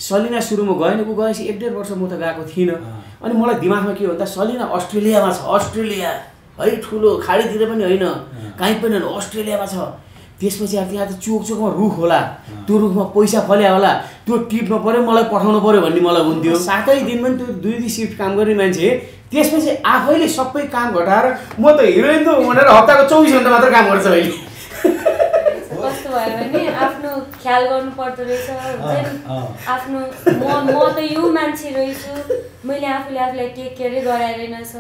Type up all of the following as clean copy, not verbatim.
सलिना सुरुमा गएन उ गएपछि 1.5 वर्ष म त गएको थिइनँ अनि मलाई दिमागमा के हो त सलिना अस्ट्रेलियामा छ अस्ट्रेलिया है ठुलो खाडीतिर पनि होइन कहीँ पनि होइन अस्ट्रेलियामा छ त्यसपछि अब त्यहाँ त चोकमा रुख होला त्यो रुखमा पैसा फल्या होला त्यो टिप्नु पर्यो मलाई पठाउनु पर्यो भन्ने मलाई हुन्थ्यो 7 दिनमा त्यो 2 शिफ्ट काम गर्ने मान्छे त्यसपछि आफैले सबै काम घटाएर म त हिरोइन त भनेर हप्ताको 24 घण्टा मात्र काम गर्छ अहिले कस्तो भयो भने आफ्नो ख्याल गर्नु पर्दो रहेछ आफ्नो म त यो मान्छे रहेछु मैले आफूलाई टेक केयरै गराइरहेन छ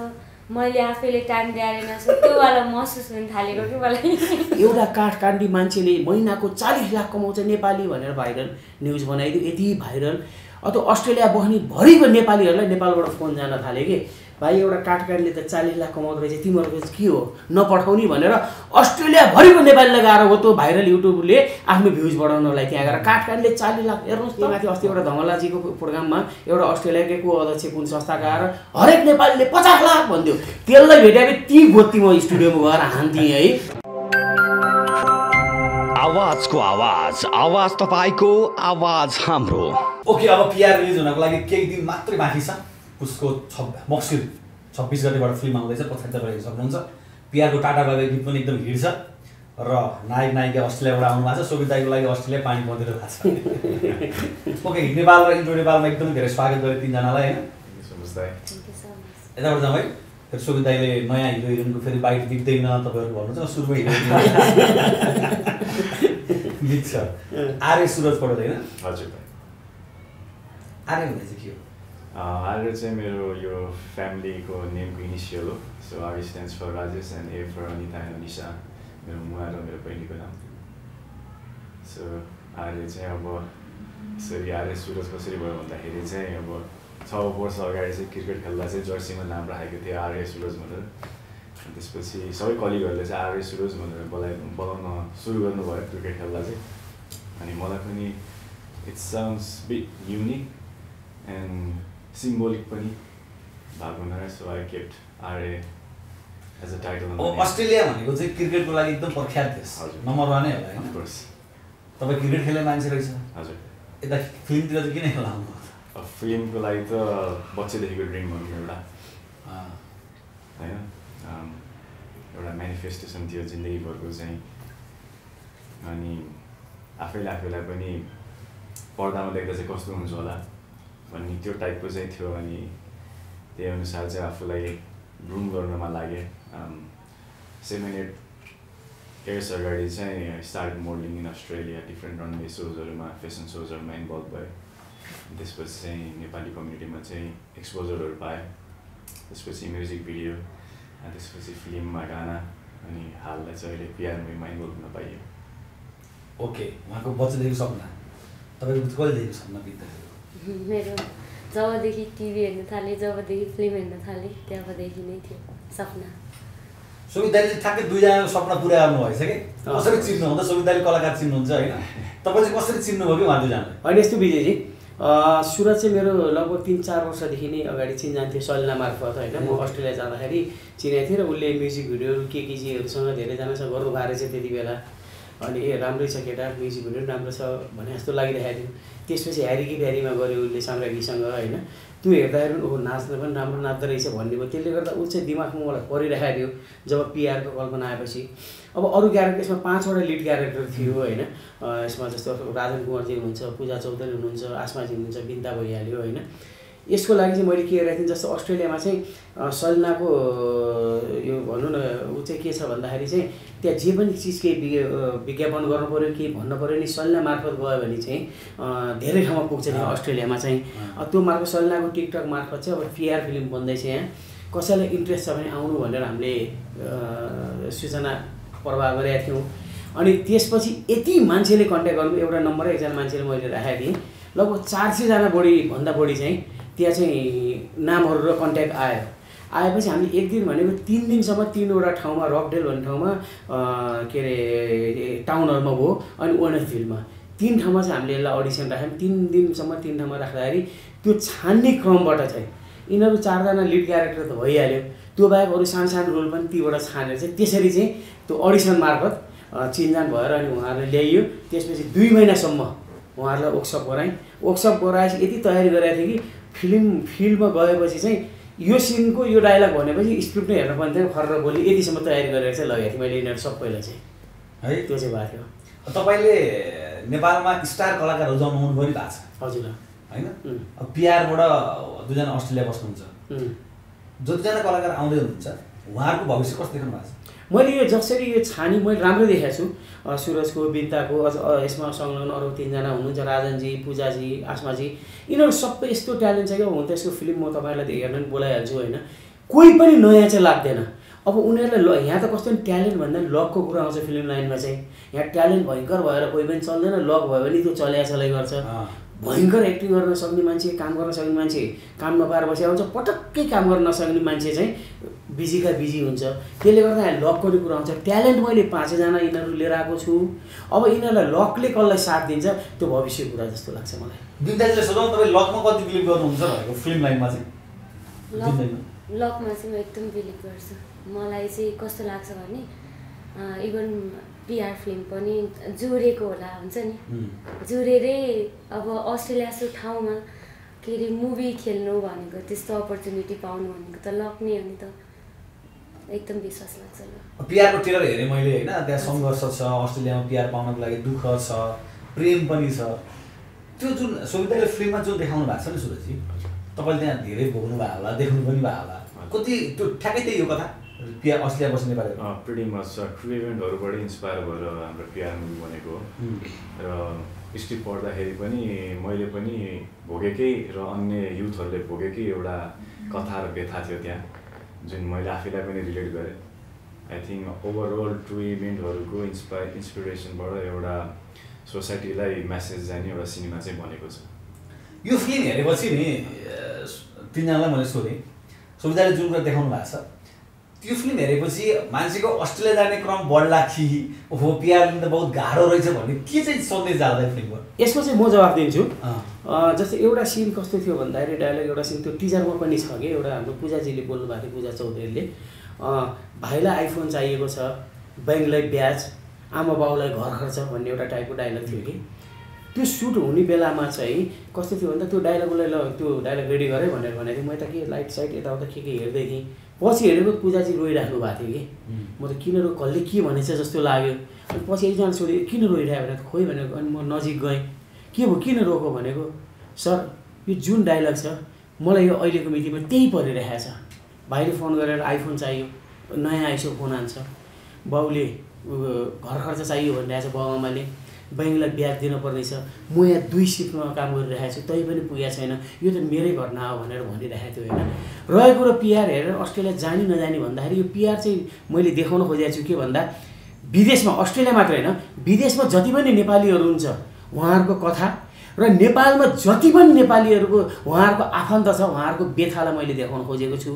मैले आफैले टाइम दिएरेन छु त्यो वाला महसुस हुन थालेको कि मलाई एउटा काठमाडौँ मान्छेले महिनाको 40 लाख कमाउँछ नेपाली भनेर भाइरल न्युज बनाइदियो यति भाइरल अथवा अस्ट्रेलिया बस्ने भरिको नेपालीहरूलाई नेपालबाट फोन जान थाले कि भाइ एउटा काठमाडौँले त 40 लाख कमाउँदो रहेछ तिमीहरूको के हो नपठाउने भनेर अस्ट्रेलिया भरिको नेपालीलाई गएर हो त्यो भाइरल युट्युबले आफ्नो भ्युज बढाउनलाई त्यहाँ गएर काठमाडौँले 40 लाख हेर्नुहोस् त माथि अस्ति एउटा धमलाजीको प्रोग्राममा एउटा अस्ट्रेलियाकै को अध्यक्ष कुन संस्थाका आएर हरेक नेपालीले 50 लाख भन्थ्यो त्यसलाई भेट्याए ती गोत्ती म स्टुडियोमा गएर हान्थेँ है आवाजको आवाज तपाईको आवाज हाम्रो ओके अब पीआर रिलिज हुनको लागि केही दिन मात्रै बाँकी छ उसको मक्सिर 26 गतेबाट फिल्म आउँदैछ पछाडि तपाईले सक्नुहुन्छ पीआरको टाटा बाबा गीत पनि एकदम हिट छ र नायक नायिका अस्ट्रेलियाबाट आउनु भएको छ सोभित दाइको लागि अस्ट्रेलिया पानी पर्दैन थाहा छ ओके नेपाल र इन्डो नेपालमा एकदम धेरै स्वागत गरे तीनजनालाई हैन यताबाट जाउँ है फेरि सोभित दाइले नयाँ हिरो हिरोइनको फेरि बाइट दिँदैन तपाईहरु भन्नुहुन्छ सुरुमै हिरो गीत छ आर्य सुरज पढ्दै हैन हजुर आर्य भन्ने चाहिँ के हो आर्य चाहिँ मेरो यो फ्यामिलीको नेमको इनिसियल हो so R stands for Rajesh and A for Anita and Anisa मेरो मुवा र मेरो बहिनीको नाम सो आर्य चाहिँ अब यसरी आर्य सुरज कसरी भयो भन्दाखेरि चाहिँ अब 6 वर्ष अगाडि चाहिँ क्रिकेट खेल्दा चाहिँ जर्सीमा नाम राखेको थियो आर्य सुरज भनेर त्यसपछि सबै कलिगहरूले चाहिँ आर्य सुरज भनेर बोलाउन सुरु गर्नुभयो क्रिकेट खेल्दा चाहिँ अनि मलाई पनि it sounds bit unique and symbolic पनि भएको हुनाले so I kept Arya as a title Australia भनेको चाहिँ क्रिकेटको लागि एकदम प्रख्यात देश नम्बर 1 नै होला हैन अफकोर्स तपाई क्रिकेट खेल्ने मान्छे रहेछ हजुर यता फिल्मतिर चाहिँ किन खेल्नु फिल्मको लागि त बच्चैदेखिको ड्रिम हो एउटा हैन एउटा म्यानिफेस्टेसन थियो जिन्दगीभरको चाहिँ अनि आफैलाई पनि पर्दामा देख्दा चाहिँ कस्तो हुन्छ होला भन्ने त्यो टाइपको चाहिँ थियो अनि त्यही अनुसार चाहिँ आफूलाई ग्रुम गर्नमा लागे 7-8 इयर्स अगाडि चाहिँ start modelling in Australia different runway सोजहरूमा फेसन सोजहरूमा इन्भल्भ भयो त्यसपछि चाहिँ नेपाली कम्युनिटीमा चाहिँ एक्सपोजरहरू पाएँ त्यसपछि म्युजिक भिडियो अनि त्यसपछि फिल्ममा गाना अनि हाललाई चाहिँ अहिले पीआर मुभीमा इन्भल्भ हुन पाइयो ओके उहाँको बच्चादेखि सपना तपाईँको कहिलेदेखि सपना बित्दाखेरि मेरो जबदेखि टिभी हेर्न थालेँ जबदेखि फिल्म हेर्न थालेँ त्यहाँदेखि नै थियो सपना सोभित दाइले ठ्याक्कै दुईजनाको सपना पुरा गर्नु भएछ कि कसरी चिन्नु हुन्छ सोभित दाइले कलाकार चिन्नुहुन्छ होइन तपाईँ चाहिँ कसरी चिन्नुभयो कि उहाँ दुईजनालाई होइन यस्तो विजयजी सुरज चाहिँ मेरो लगभग 3-4 वर्षदेखि नै अगाडि चिन्जान्थ्यो सलिना मार्फत होइन म अस्ट्रेलिया जाँदाखेरि चिनेको थिएँ र उसले म्युजिक भिडियोहरू के केजीहरूसँग धेरैजनासँग गर्नुभएको रहेछ त्यति बेला अनि राम्रै छ केटा म्युजिक भिडियो राम्रो छ भने जस्तो लागिरहेको थियो त्यसपछि ह्यारी कि फ्यारीमा गऱ्यो उसले साम्राज्ञीसँग होइन त्यो हेर्दाखेरि ऊ नाच्न पनि राम्रो नाच्दो रहेछ भन्ने भयो त्यसले गर्दा ऊ चाहिँ दिमागमा मलाई परिरहेको थियो जब पीआरको कल्पना आएपछि अब अरू क्यारेक्टर यसमा 5वटा लिड क्यारेक्टर थियो होइन यसमा जस्तो राजन कुँवरजी हुनुहुन्छ पूजा चौधरी हुनुहुन्छ आसमाजी हुनुहुन्छ बिन्ता भइहाल्यो होइन यसको लागि चाहिँ मैले के गरेको थिएँ जस्तो अस्ट्रेलियामा चाहिँ सलिनाको यो भनौँ न ऊ चाहिँ के छ भन्दाखेरि चाहिँ त्यहाँ जे पनि चिज केही विज्ञापन गर्नु पऱ्यो केही भन्नु पऱ्यो नि सलिना मार्फत गयो भने चाहिँ धेरै ठाउँमा पुग्छ नि अस्ट्रेलियामा चाहिँ त्यो मार्फत सलिनाको टिकटक मार्फत चाहिँ अब पीआर फिल्म बन्दैछ यहाँ कसैलाई इन्ट्रेस्ट छ भने आउनु भनेर हामीले सूचना प्रवाह गरेका थियौँ अनि त्यसपछि यति मान्छेले कन्ट्याक्ट गर्नु एउटा नम्बर एकजना मान्छेले मैले राखेको थिएँ लगभग 400जना भन्दा बढी चाहिँ त्यहाँ चाहिँ नामहरू र कन्ट्याक्ट आएपछि हामीले एक दिन भनेको 3 दिनसम्म 3वटा ठाउँमा रकडेल भन्ने ठाउँमा के अरे टाउनहलमा भयो अनि ओनफिल्डमा 3 ठाउँमा चाहिँ हामीले यसलाई अडिसन राख्यौँ 3 दिनसम्म 3 ठाउँमा राख्दाखेरि त्यो छान्ने क्रमबाट चाहिँ यिनीहरू 4जना लिड क्यारेक्टर त भइहाल्यो त्यो बाहेक अरू सानो रोल पनि तीबाट छानेर चाहिँ त्यसरी चाहिँ त्यो अडिसन मार्फत चिनजान भएर अनि उहाँहरूले ल्याइयो त्यसपछि 2 महिनासम्म उहाँहरूलाई वर्कसप गराएँ वर्कसप गराएपछि यति तयारी गरेको थिएँ कि फिल्डमा गएपछि चाहिँ यो सिनको यो डायलग भनेपछि स्क्रिप्ट नै हेर्नु पर्ने थियो खरेर बोली यतिसम्म तयारी गरेर चाहिँ लगेको थिएँ मैले यिनीहरू सबैलाई चाहिँ है त्यो चाहिँ भएको थियो। तपाईँले नेपालमा स्टार कलाकारहरू जन्माउनु पनि भएको छ हजुर होइन? अब पिआरबाट दुईजना अस्ट्रेलिया बस्नुहुन्छ, जतिजना कलाकार आउँदै हुनुहुन्छ उहाँहरूको भविष्य कस्तो देख्नु भएको छ? मैले यो जसरी यो छानी मैले राम्रो देखेको छु। सुरजको, बिन्ताको, अझ यसमा संलग्न अरू 3 जना हुनुहुन्छ, राजनजी, पूजाजी, आसमाजी, यिनीहरू सबै यस्तो ट्यालेन्ट छ क्या। हुन त यसको फिल्म म तपाईँलाई हेर्न पनि बोलाइहाल्छु होइन, कोही पनि नयाँ चाहिँ लाग्दैन। अब उनीहरूलाई यहाँ त कस्तो ट्यालेन्ट भन्दा पनि लकको कुरा आउँछ फिल्म लाइनमा चाहिँ। यहाँ ट्यालेन्ट भयङ्कर भएर कोही पनि चल्दैन, लक भयो भने त्यो चलाइ गर्छ। भयङ्कर एक्टिङ गर्न सक्ने मान्छे, काम गर्न सक्ने मान्छे काम नपाएर बसेर आउँछ, पटक्कै काम गर्न नसक्ने मान्छे चाहिँ बिजीका बिजी हुन्छ। त्यसले गर्दा यहाँ लकको कुरा आउँछ। ट्यालेन्ट मैले 5 जना यिनीहरू लिएर आएको छु। अब यिनीहरूलाई लकले कसलाई साथ दिन्छ त्यो भविष्य कुरा जस्तो लाग्छ मलाई। बिन्दाजीले सोधौँ, तपाईँ लकमा कति बिलिभ गर्नुहुन्छ भनेको फिल्म लाइनमा चाहिँ? लकमा चाहिँ म एकदम बिलिभ गर्छु। मलाई चाहिँ कस्तो लाग्छ भने इभन पिआर फिल्म पनि जोडेको होला हुन्छ नि, जोडेरै अब अस्ट्रेलिया जस्तो ठाउँमा के अरे मुभी खेल्नु भनेको त्यस्तो अपर्च्युनिटी पाउनु भनेको त लक नै हो नि त। एकदम विश्वास लाग्छ। पिआरको ट्रेलर हेरेँ मैले होइन, त्यहाँ सङ्घर्ष छ, अस्ट्रेलियामा पिआर पाउनको लागि दुःख छ, प्रेम पनि छ। त्यो जुन सुविधाले फिल्ममा जुन देखाउनु भएको छ नि सुरजजी, तपाईँले त्यहाँ धेरै भोग्नु भएको होला, देख्नु पनि भएको होला, कति त्यो ठ्याक्कै त्यही हो कथा पिआर अस्ट्रेलिया बस्ने नेपाली प्रिटी मच ट्रु इभेन्टहरूबाट इन्सपायर भएर हाम्रो पिआर मुभी बनेको हो। र स्क्रिप्ट पढ्दाखेरि पनि मैले पनि भोगेकै र अन्य युथहरूले भोगेकै एउटा कथा र व्यथा थियो त्यहाँ, जुन मैले आफैलाई पनि रिलेट गरेँ। आई थिङ्क ओभरअल ट्रु इभेन्टहरूको इन्सपिरेसनबाट एउटा सोसाइटीलाई मेसेज जाने एउटा सिनेमा चाहिँ बनेको छ। यो फिल्म हेरेपछि नि 3 जनालाई मैले सोधेँ, सुविधाले जुन कुरा देखाउनु भएको छ त्यो फिल्म हेरेपछि मान्छेको अस्ट्रेलिया जाने क्रम बढ्ला कि ओहो पिआर लिनु त बहुत गाह्रो रहेछ भन्ने के चाहिँ सन्देश जाँदा फिल्मको? यसको चाहिँ म जवाफ दिन्छु। जस्तै एउटा सिन कस्तो थियो भन्दाखेरि डायलग एउटा सिन त्यो टिजरमा पनि छ कि एउटा हाम्रो पूजाजीले बोल्नु भएको थियो, पूजा चौधरीले, भाइलाई आइफोन चाहिएको छ, ब्याङ्कलाई ब्याज, आमा बाउलाई घर खर्च भन्ने एउटा टाइपको डायलग थियो कि। त्यो सुट हुने बेलामा चाहिँ कस्तो थियो भन्दा त्यो डायलगलाई त्यो डायलग रेडी गरेँ भनेर भनेको थिएँ। म त के लाइट साइट यताउता के हेर्दै थिएँ, पछि हेरेको पूजाजी रोइराख्नु भएको थियो कि। म त किन कसले के भनेछ जस्तो लाग्यो। अनि पछि एकजना सोधेँ किन रोइरह्यो भनेर खोइ भनेको। अनि म नजिक गएँ, के भयो किन रोको भनेको, सर यो जुन डायलग छ मलाई यो अहिलेको मितिमा त्यही परिरहेको छ। भाइले फोन गरेर आइफोन चाहियो, नयाँ आइसो फोन आन्छ, बाउले घर खर्च चाहियो भनिरहेको छ, बाउआमाले ब्याङ्कलाई ब्याज दिनुपर्नेछ, म यहाँ 2 सिफ्टमा काम गरिरहेको छु तै पनि पुगेको छैन, यो त मेरै घटना हो भनेर भनिरहेको थियो होइन। रहेको र पिआर हेरेर अस्ट्रेलिया जाने नजाने भन्दाखेरि यो पिआर चाहिँ मैले देखाउन खोजेको छु के भन्दा विदेशमा, अस्ट्रेलिया मात्र होइन विदेशमा जति पनि नेपालीहरू हुन्छ उहाँहरूको कथा र नेपालमा जति पनि नेपालीहरूको उहाँहरूको आफन्त छ उहाँहरूको व्यथालाई मैले देखाउन खोजेको छु।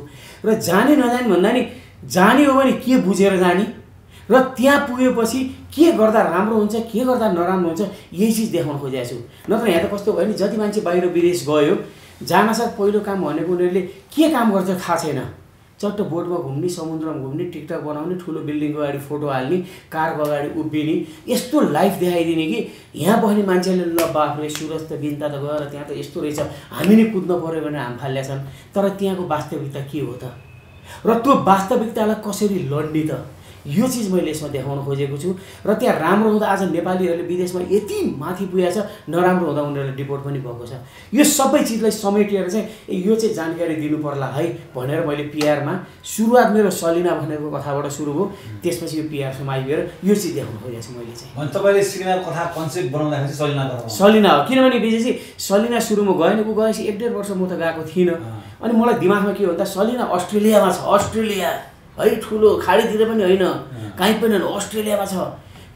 र जाने नजाने भन्दा नि जाने हो भने के बुझेर जाने र त्यहाँ पुगेपछि के गर्दा राम्रो हुन्छ के गर्दा नराम्रो हुन्छ यही चिज देखाउन खोजेको छु। नत्र यहाँ त कस्तो भयो नि जति मान्छे बाहिर विदेश गयो जानसाथ पहिलो काम भनेको उनीहरूले के काम गर्छ थाहा छैन, चट्ट बोटमा घुम्ने, समुद्रमा घुम्ने, टिकटक बनाउने, ठुलो बिल्डिङको अगाडि फोटो हाल्ने, कारको अगाडि उभिने, यस्तो लाइफ देखाइदिने कि यहाँ बस्ने मान्छेले ल बाफले सुरज त बिन्ता त गएर त्यहाँ त यस्तो रहेछ हामी नै कुद्न पऱ्यो भनेर हाम फाल्या छन्। तर त्यहाँको वास्तविकता के हो त र त्यो वास्तविकतालाई कसरी लड्ने त यो चिज मैले यसमा देखाउन खोजेको छु। र त्यहाँ राम्रो हुँदा आज नेपालीहरूले विदेशमा यति माथि पुगेको छ, नराम्रो हुँदा उनीहरूले डिपोर्ट पनि भएको छ। यो सबै चिजलाई समेटेर चाहिँ यो चाहिँ जानकारी दिनु पर्ला है भनेर मैले पिआरमा सुरुवात मेरो सलिना भनेको कथाबाट सुरु भयो, त्यसपछि यो पिआरसम्म आइगएर यो चिज देखाउन खोजेको छु मैले चाहिँ। अनि तपाईँले सिनेमा कथा कन्सेप्ट बनाउँदाखेरि सलिना हो, किनभने विजयजी सलिना सुरुमा गएन, ऊ गएपछि 1.5 वर्ष म त गएको थिइनँ। अनि मलाई दिमागमा के भन्दा सलिना अस्ट्रेलियामा छ, अस्ट्रेलिया है ठुलो खाडीतिर पनि होइन कहीँ पनि होइन अस्ट्रेलियामा छ।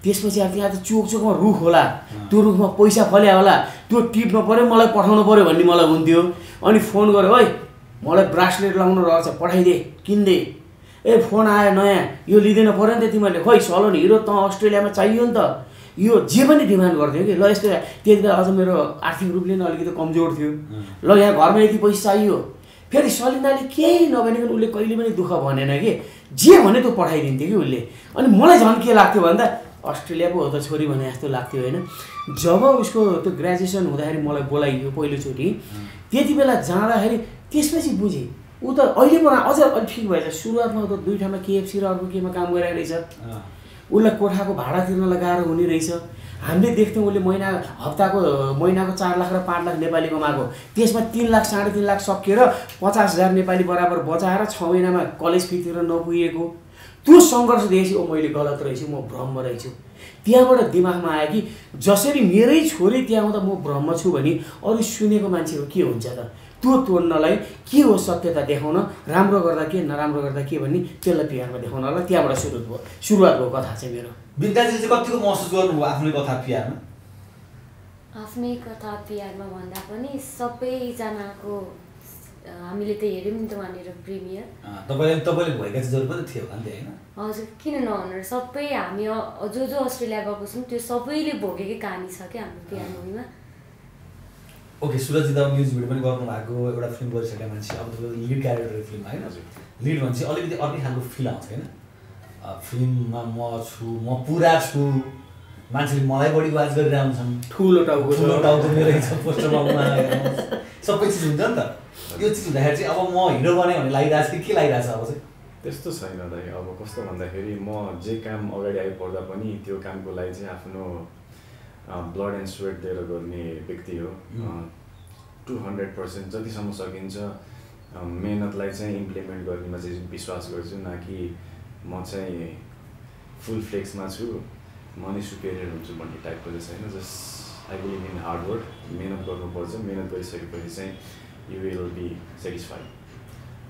त्यसपछि अब त्यहाँ त चोकमा रुख होला, त्यो रुखमा पैसा फल्या होला, त्यो टिप्नु पऱ्यो मलाई पठाउनु पऱ्यो भन्ने मलाई हुन्थ्यो। अनि फोन गरेँ है मलाई ब्रासलेट लगाउनु रहेछ पठाइदे किन्दे, ए फोन आयो नयाँ यो लिँदैन पऱ्यो नि त तिमीहरूले, खोइ सलोन हिरो त अस्ट्रेलियामा चाहियो नि त, यो जे पनि डिमान्ड गर्थ्यो कि। ल यस्तो त्यति बेला अझ मेरो आर्थिक रूपले नै अलिकति कमजोर थियो, ल यहाँ घरमा यति पैसा चाहियो। फेरि सलिनाले केही नभनिकन उसले कहिले पनि दुःख भनेन कि, जे भने त्यो पठाइदिन्थ्यो कि उसले। अनि मलाई झन् के लाग्थ्यो भन्दा अस्ट्रेलिया पो हो त छोरी भने जस्तो लाग्थ्यो होइन। जब उसको त्यो ग्रेजुएसन हुँदाखेरि मलाई बोलाइयो पहिलोचोटि, त्यति बेला जाँदाखेरि त्यसपछि बुझेँ ऊ त अहिले पनि अझ अलिक ठिक भएछ। सुरुवातमा त 2 ठाउँमा KFC र अर्को केमा काम गरिरहेको रहेछ, उसलाई कोठाको भाडा तिर्न लगाएर हुने रहेछ। हामीले देख्थ्यौँ उसले महिनाको 4 लाख र 5 लाख नेपाली कमाएको, त्यसमा 3 लाख 3.5 लाख सकिएर 50,000 नेपाली बराबर बचाएर 6 महिनामा कलेज फी तिरेर नपुगेको। त्यो सङ्घर्ष देखेपछि मैले गलत रहेछु, म भ्रममा रहेछु। त्यहाँबाट दिमागमा आयो कि जसरी मेरै छोरी त्यहाँ हुँदा म भ्रममा छु भने अरू सुनेको मान्छेको के हुन्छ त, त्यो तोड्नलाई के हो सत्यता देखाउन, राम्रो गर्दा के नराम्रो गर्दा के भन्ने त्यसलाई पिआरमा देखाउनलाई त्यहाँबाट सुरुवात भयो कथा चाहिँ मेरो। बिन्दाजीले चाहिँ कतिको महसुस गर्नुभयो आफ्नै कथा पिआरमा? आफ्नै कथा पिआरमा भन्दा पनि सबैजनाको हामीले त हेऱ्यौँ नि त वहाँनिर प्रिमियर। तपाईँले भएका चिजहरू पनि थियो होला नि त होइन? हजुर, किन नहुनु, सबै हामी जो अस्ट्रेलिया गएको छौँ त्यो सबैले भोगेकै कहानी छ क्या हाम्रो पिआर मुभीमा। ओके, सुरजजी त म्युजिक भिडियो पनि गर्नुभएको एउटा फिल्म गरिसकेका मान्छे, अब तपाईँको लिड क्यारेक्टर फिल्म होइन? लिड भनेपछि अलिकति अर्कै खालको फिल आउँछ होइन? फिल्ममा म छु, म पुरा छु, मान्छेले मलाई बढी वाच गरेर आउँछन्, ठुलो टाउको मेरै छ पोस्टरमा सबै चिज हुन्छ नि त। यो चिज हुँदाखेरि चाहिँ अब म हिरो बने भने लागिरहेको छ कि के लागिरहेको छ अब चाहिँ? त्यस्तो छैन दाइ। अब कस्तो भन्दाखेरि म जे काम अगाडि आइपर्दा पनि त्यो कामको लागि चाहिँ आफ्नो ब्लड एन्ड स्वेट दिएर गर्ने व्यक्ति हो। 200% जतिसम्म सकिन्छ मेहनतलाई चाहिँ इम्प्लिमेन्ट गर्नेमा चाहिँ विश्वास गर्छु, न कि म चाहिँ फुल फ्लेक्समा छु म नै सुपेरियर हुन्छु भन्ने टाइपको चाहिँ छैन। Just I believe in hard work, मेहनत गर्नुपर्छ, मेहनत गरिसकेपछि चाहिँ you will be satisfied.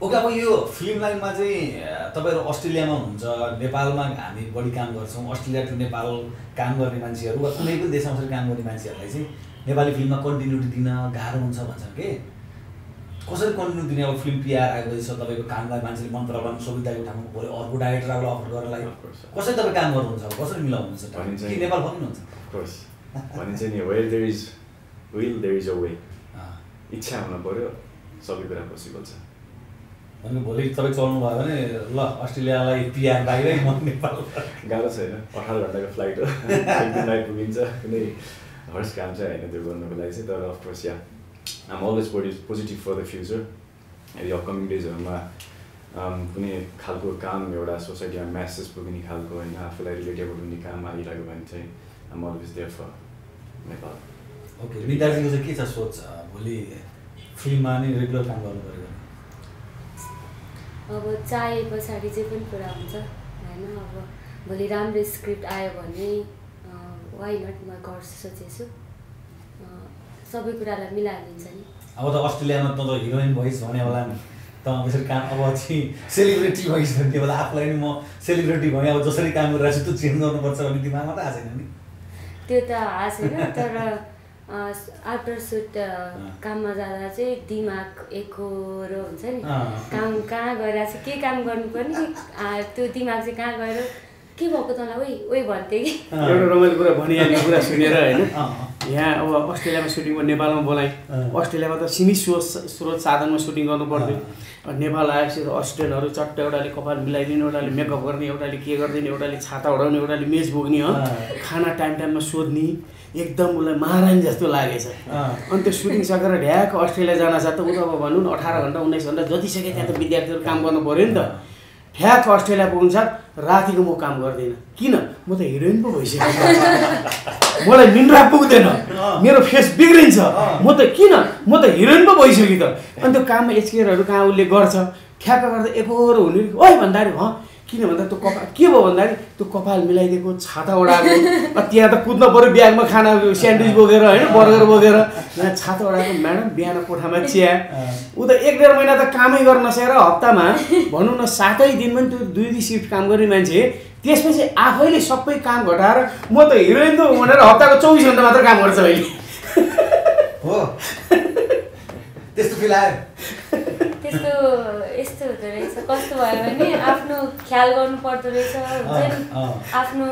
Okay, अब यो फिल्म लाइनमा चाहिँ तपाईँहरू अस्ट्रेलियामा हुनुहुन्छ, नेपालमा हामी बढी काम गर्छौँ, अस्ट्रेलिया टु नेपाल काम गर्ने मान्छेहरू वा कुनै पनि देशमा कसरी काम गर्ने मान्छेहरूलाई चाहिँ नेपाली फिल्ममा कन्टिन्युटी दिन गाह्रो हुन्छ भन्छन् के? कसरी कन्टिन्यू दिने? अब फिल्म पिआर आएपछि छ तपाईँको कामलाई मान्छेले मन पराउनु, सुविधाको ठाउँमा पऱ्यो, अर्को डाइरेक्टरलाई अफर गर्नलाई कसरी तपाईँ काम गर्नुहुन्छ, कसरी मिलाउनुहुन्छ कि नेपाल फर्किनुहुन्छ? भने चाहिँ नि where there is will there is a way. इच्छा हुन पऱ्यो, सबै कुरा पोसिबल छ। भने भोलि तपाईँ चल्नु भयो भने ल अस्ट्रेलियालाई पिआर बाहिरै म नेपाल गाह्रो छैन, 18 घन्टाको फ्लाइट हो, एकदिन आइपुगिन्छ। कुनै हर्स काम चाहिँ होइन त्यो गर्नुको लागि चाहिँ। तर of course yeah I'm always positive for the future. यदि अपकमिङ डेजहरूमा कुनै खालको काम एउटा सोसाइटीमा म्यासेज पुग्ने खालको होइन, आफूलाई रिलेटेबल हुने काम आइरहेको भने चाहिँ I'm always there for Nepal. Okay, विद्यार्थीको चाहिँ के छ सोच भोलि फिल्ममा नै रेगुलर काम गर्नु पऱ्यो? अब चाहे पछाडि चाहिँ पनि कुरा हुन्छ होइन। अब भोलि राम्रो स्क्रिप्ट आयो भने वाइ नट म गर्छु सोचेछु, सबै कुरालाई मिलाइदिन्छ नि। अब त अस्ट्रेलियामा त हिरोइन भइस भने होला नि त, यसरी काम अब चाहिँ सेलिब्रेटी भइस भन्ने बेला आफूलाई नि म सेलिब्रेटी भएँ, अब जसरी काम गरिरहेको छु त्यो चेन्ज गर्नुपर्छ भन्ने दिमागमा त आएको छैन नि? त्यो त आएको छैन, तर आफ्टर सुट काममा जाँदा चाहिँ दिमाग एकहोरो हुन्छ नि। काम कहाँ गएर चाहिँ के काम गर्नुपर्ने, त्यो दिमाग चाहिँ कहाँ गएर के भएको तँलाई ओइ भन्थेँ कि। एउटा रमाइलो कुरा भनिहाल्ने कुरा सुनेर होइन, यहाँ अब अस्ट्रेलियामा सुटिङ भयो, नेपालमा बोलाएँ। अस्ट्रेलियामा त सीमित स्रोत साधनमा सुटिङ गर्नु पर्थ्यो, नेपाल आएपछि त असिस्टेन्टहरू चट्ट एउटाले कपाल मिलाइदिने, एउटाले मेकअप गर्ने, एउटाले के गरिदिने, एउटाले छाता उडाउने, एउटाले मेज बोक्ने हो, खाना टाइममा सोध्ने, एकदम उसलाई महारानी जस्तो लागेछ। अनि त्यो सुटिङ सकेर ढ्याक अस्ट्रेलिया जान छ त ऊ त अब भनौँ न 18 घन्टा 19 घन्टा जति सके त्यहाँ त विद्यार्थीहरू काम गर्नु पऱ्यो नि त। ठ्याक अस्ट्रेलिया पुग्नुसाथ रातिको म काम गर्दिनँ, किन म त हिरोइन पो भइसकेँ, मलाई निन्द्रा पुग्दैन, मेरो फेस बिग्रिन्छ, म त हिरोइन पो भइसक्यो त। अनि त्यो काममा एचकेयरहरू कहाँ उसले गर्छ, ठ्याक्क गर्दा एकहोरो हुने, ओइ भन्दाखेरि किन भन्दा त्यो कपाल के भयो भन्दाखेरि त्यो कपाल मिलाइदिएको, छाता ओढाएको, त्यहाँ त कुद्न पऱ्यो ब्यागमा खाना स्यान्डविच बोकेर होइन, बर्गर बोकेर, यहाँ छाता ओढाएको म्याडम बिहान कोठामा चिया। ऊ त 1.5 महिना त कामै गर्न नसकेर हप्तामा भनौँ न 7 दिन पनि त्यो 2 सिफ्ट काम गर्ने मान्छे, त्यसपछि आफैले सबै काम घटाएर म त हिरोइन त भनेर हप्ताको 24 घन्टा मात्र काम गर्छ अहिले। हो त्यस्तो फिल आयो? त्यस्तो यस्तो हुँदो रहेछ, कस्तो भयो भने आफ्नो ख्याल गर्नु पर्दो रहेछ हुन्छ नि। आफ्नो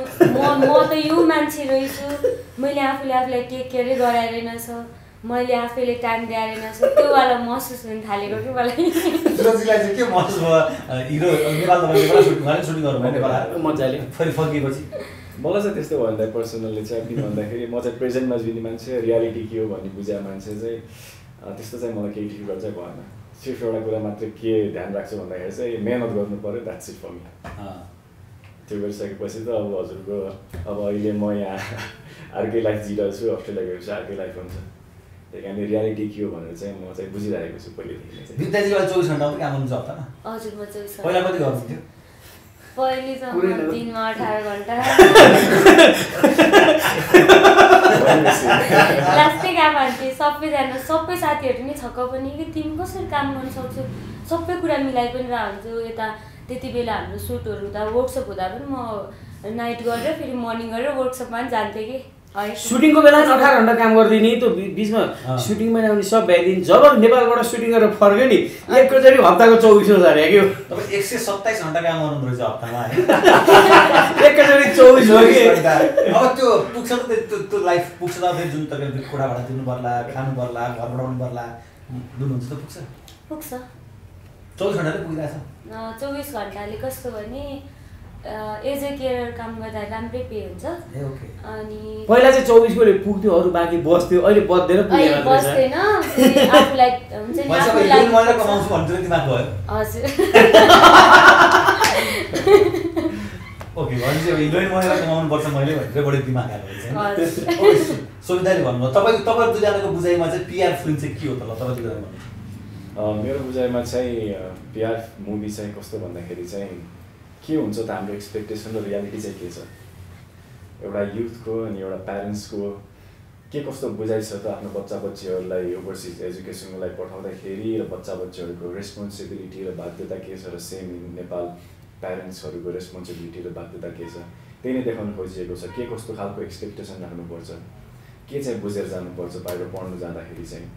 म त यो मान्छे रहेछु, मैले आफूलाई टेक केयरै गराइरहेनछ, मैले आफैले टाइम दिइरहेनछ, त्यो वाला महसुस हुन थालेको कि मलाई। सुरजीलाई चाहिँ के महसुस भयो? हिरो नेपाल सुटिङ गर्नुभयो नेपाल मजाले, फेरि फर्किएपछि मलाई चाहिँ त्यस्तो भन्दा पर्सनल्ली चाहिँ किन भन्दाखेरि म चाहिँ प्रेजेन्टमा जिउने मान्छे रियालिटी के हो भन्ने बुझाएको मान्छे चाहिँ त्यस्तो चाहिँ मलाई केही डिफिकल्ट चाहिँ भएन सिर्फ एउटा कुरा मात्रै के ध्यान राख्छु भन्दाखेरि चाहिँ मेहनत गर्नु पऱ्यो द्याट्स इट फर मी त्यो गरिसकेपछि त अब हजुरको अब अहिले म यहाँ अर्कै लाइफ जिरहेको छु अस्ट्रेलिया गएपछि अर्कै लाइफ हुन्छ त्यही कारण रियालिटी के हो भनेर चाहिँ म चाहिँ बुझिरहेको छु पहिलेदेखि चाहिँ विद्यार्थीबाट 24 घण्टा मात्रै काम गर्नुहुन्छ हप्तामा हजुर म 24 घण्टा पहिला कति गर्नुहुन्थ्यो पहिले त दिनमा 18 घण्टा लास्टै काम हान्थेँ सबैजना सबै साथीहरू नि छक्क पनि कि तिमी कसरी काम गर्न सक्छौ सबै कुरा मिलाइ पनि रहन्छु यता त्यति बेला हाम्रो सुटहरू हुँदा वर्कसप हुँदा पनि म नाइट गरेर फेरि मर्निङ गरेर वर्कसपमा पनि जान्थेँ कि सुटिङको बेला 18 घण्टा काम गर्दिने त्यो बिचमा सुटिङमा आउने सब भ्याइदिने जब नेपालबाट सुटिङ गरेर फर्क्यो नि एकैचोटि हप्ताको 24,000 ह्याक्यो तपाईँ 127 घण्टा काम गर्नु रहेछ हप्तामा हैन एकैचोटि 24 हो कि अब त्यो पुग्छ त त्यो लाइफ पुग्छ त फेरि जुन तपाईले कोठा भाडा तिर्नु पर्ला खानु पर्ला घर बनाउनु पर्ला दुनुहुन्छ त पुग्छ 24 घण्टाले पुगिरहेछ 24 घण्टाले कस्तो भने एज ए केयर काम गर्दा राम्रै पे हुन्छ अनि पहिला चाहिँ 24 कोले पुग्थ्यो अरु बाँकी बस्थ्यो अहिले बस्दैन पुगेन बस्दैन आफुलाई हुन्छ नि आफुलाई मैले कमाउँछु भन्छु दिमाग भयो हजुर ओके भन्छ इलोइन मैले कमाउनु पर्छ मैले भनेर बढी दिमाग हाल्नु हुन्छ सुविधाले भन्नु तपाईँ दुईजनाको बुझाइमा चाहिँ पीआर फिल्म चाहिँ के हो त ल तपाईँ दुईजना भन्नु मेरो बुझाइमा चाहिँ पीआर मुभी चाहिँ कस्तो भन्दाखेरि चाहिँ के हुन्छ त हाम्रो एक्सपेक्टेसन र रियालिटी चाहिँ के छ एउटा युथको अनि एउटा प्यारेन्ट्सको के कस्तो बुझाइ छ त आफ्नो बच्चा बच्चीहरूलाई ओभरसिज एजुकेसनको लागि पठाउँदाखेरि र बच्चा बच्चीहरूको रेस्पोन्सिबिलिटी र बाध्यता के छ र सेम इन नेपाल प्यारेन्ट्सहरूको रेस्पोन्सिबिलिटी र बाध्यता के छ त्यही नै देखाउनु खोजिएको छ के कस्तो खालको एक्सपेक्टेसन राख्नुपर्छ के चाहिँ बुझेर जानुपर्छ बाहिर पढ्नु जाँदाखेरि चाहिँ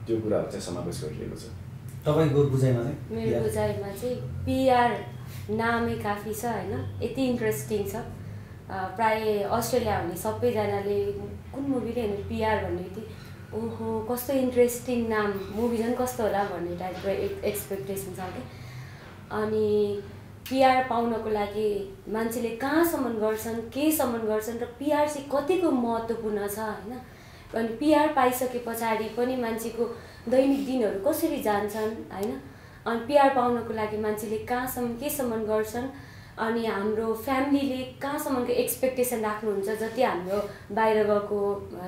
त्यो कुराहरू चाहिँ समावेश गरिएको छ तपाईँको बुझाइमा चाहिँ मेरो बुझाइमा चाहिँ पीआर नामै काफी छ हैन यति इन्ट्रेस्टिङ छ प्राय अस्ट्रेलिया भन्ने सबैजनाले कुन मुभीले हेर्नु पीआर भन्ने यति ओहो कस्तो इन्ट्रेस्टिङ नाम मुभी झन् कस्तो होला भन्ने टाइपको एक्सपेक्टेसन छ कि अनि पीआर पाउनको लागि मान्छेले कहाँसम्म गर्छन् केसम्म गर्छन् र पीआर चाहिँ कतिको महत्त्वपूर्ण छ हैन अनि पीआर पाइसके पछाडि पनि मान्छेको दैनिक दिनहरू कसरी जान्छन् हैन अनि पीआर पाउनको लागि मान्छेले कहाँसम्म केसम्म गर्छन् अनि हाम्रो फ्यामिलीले कहाँसम्मको एक्सपेक्टेसन राख्नुहुन्छ जति हाम्रो बाहिर गएको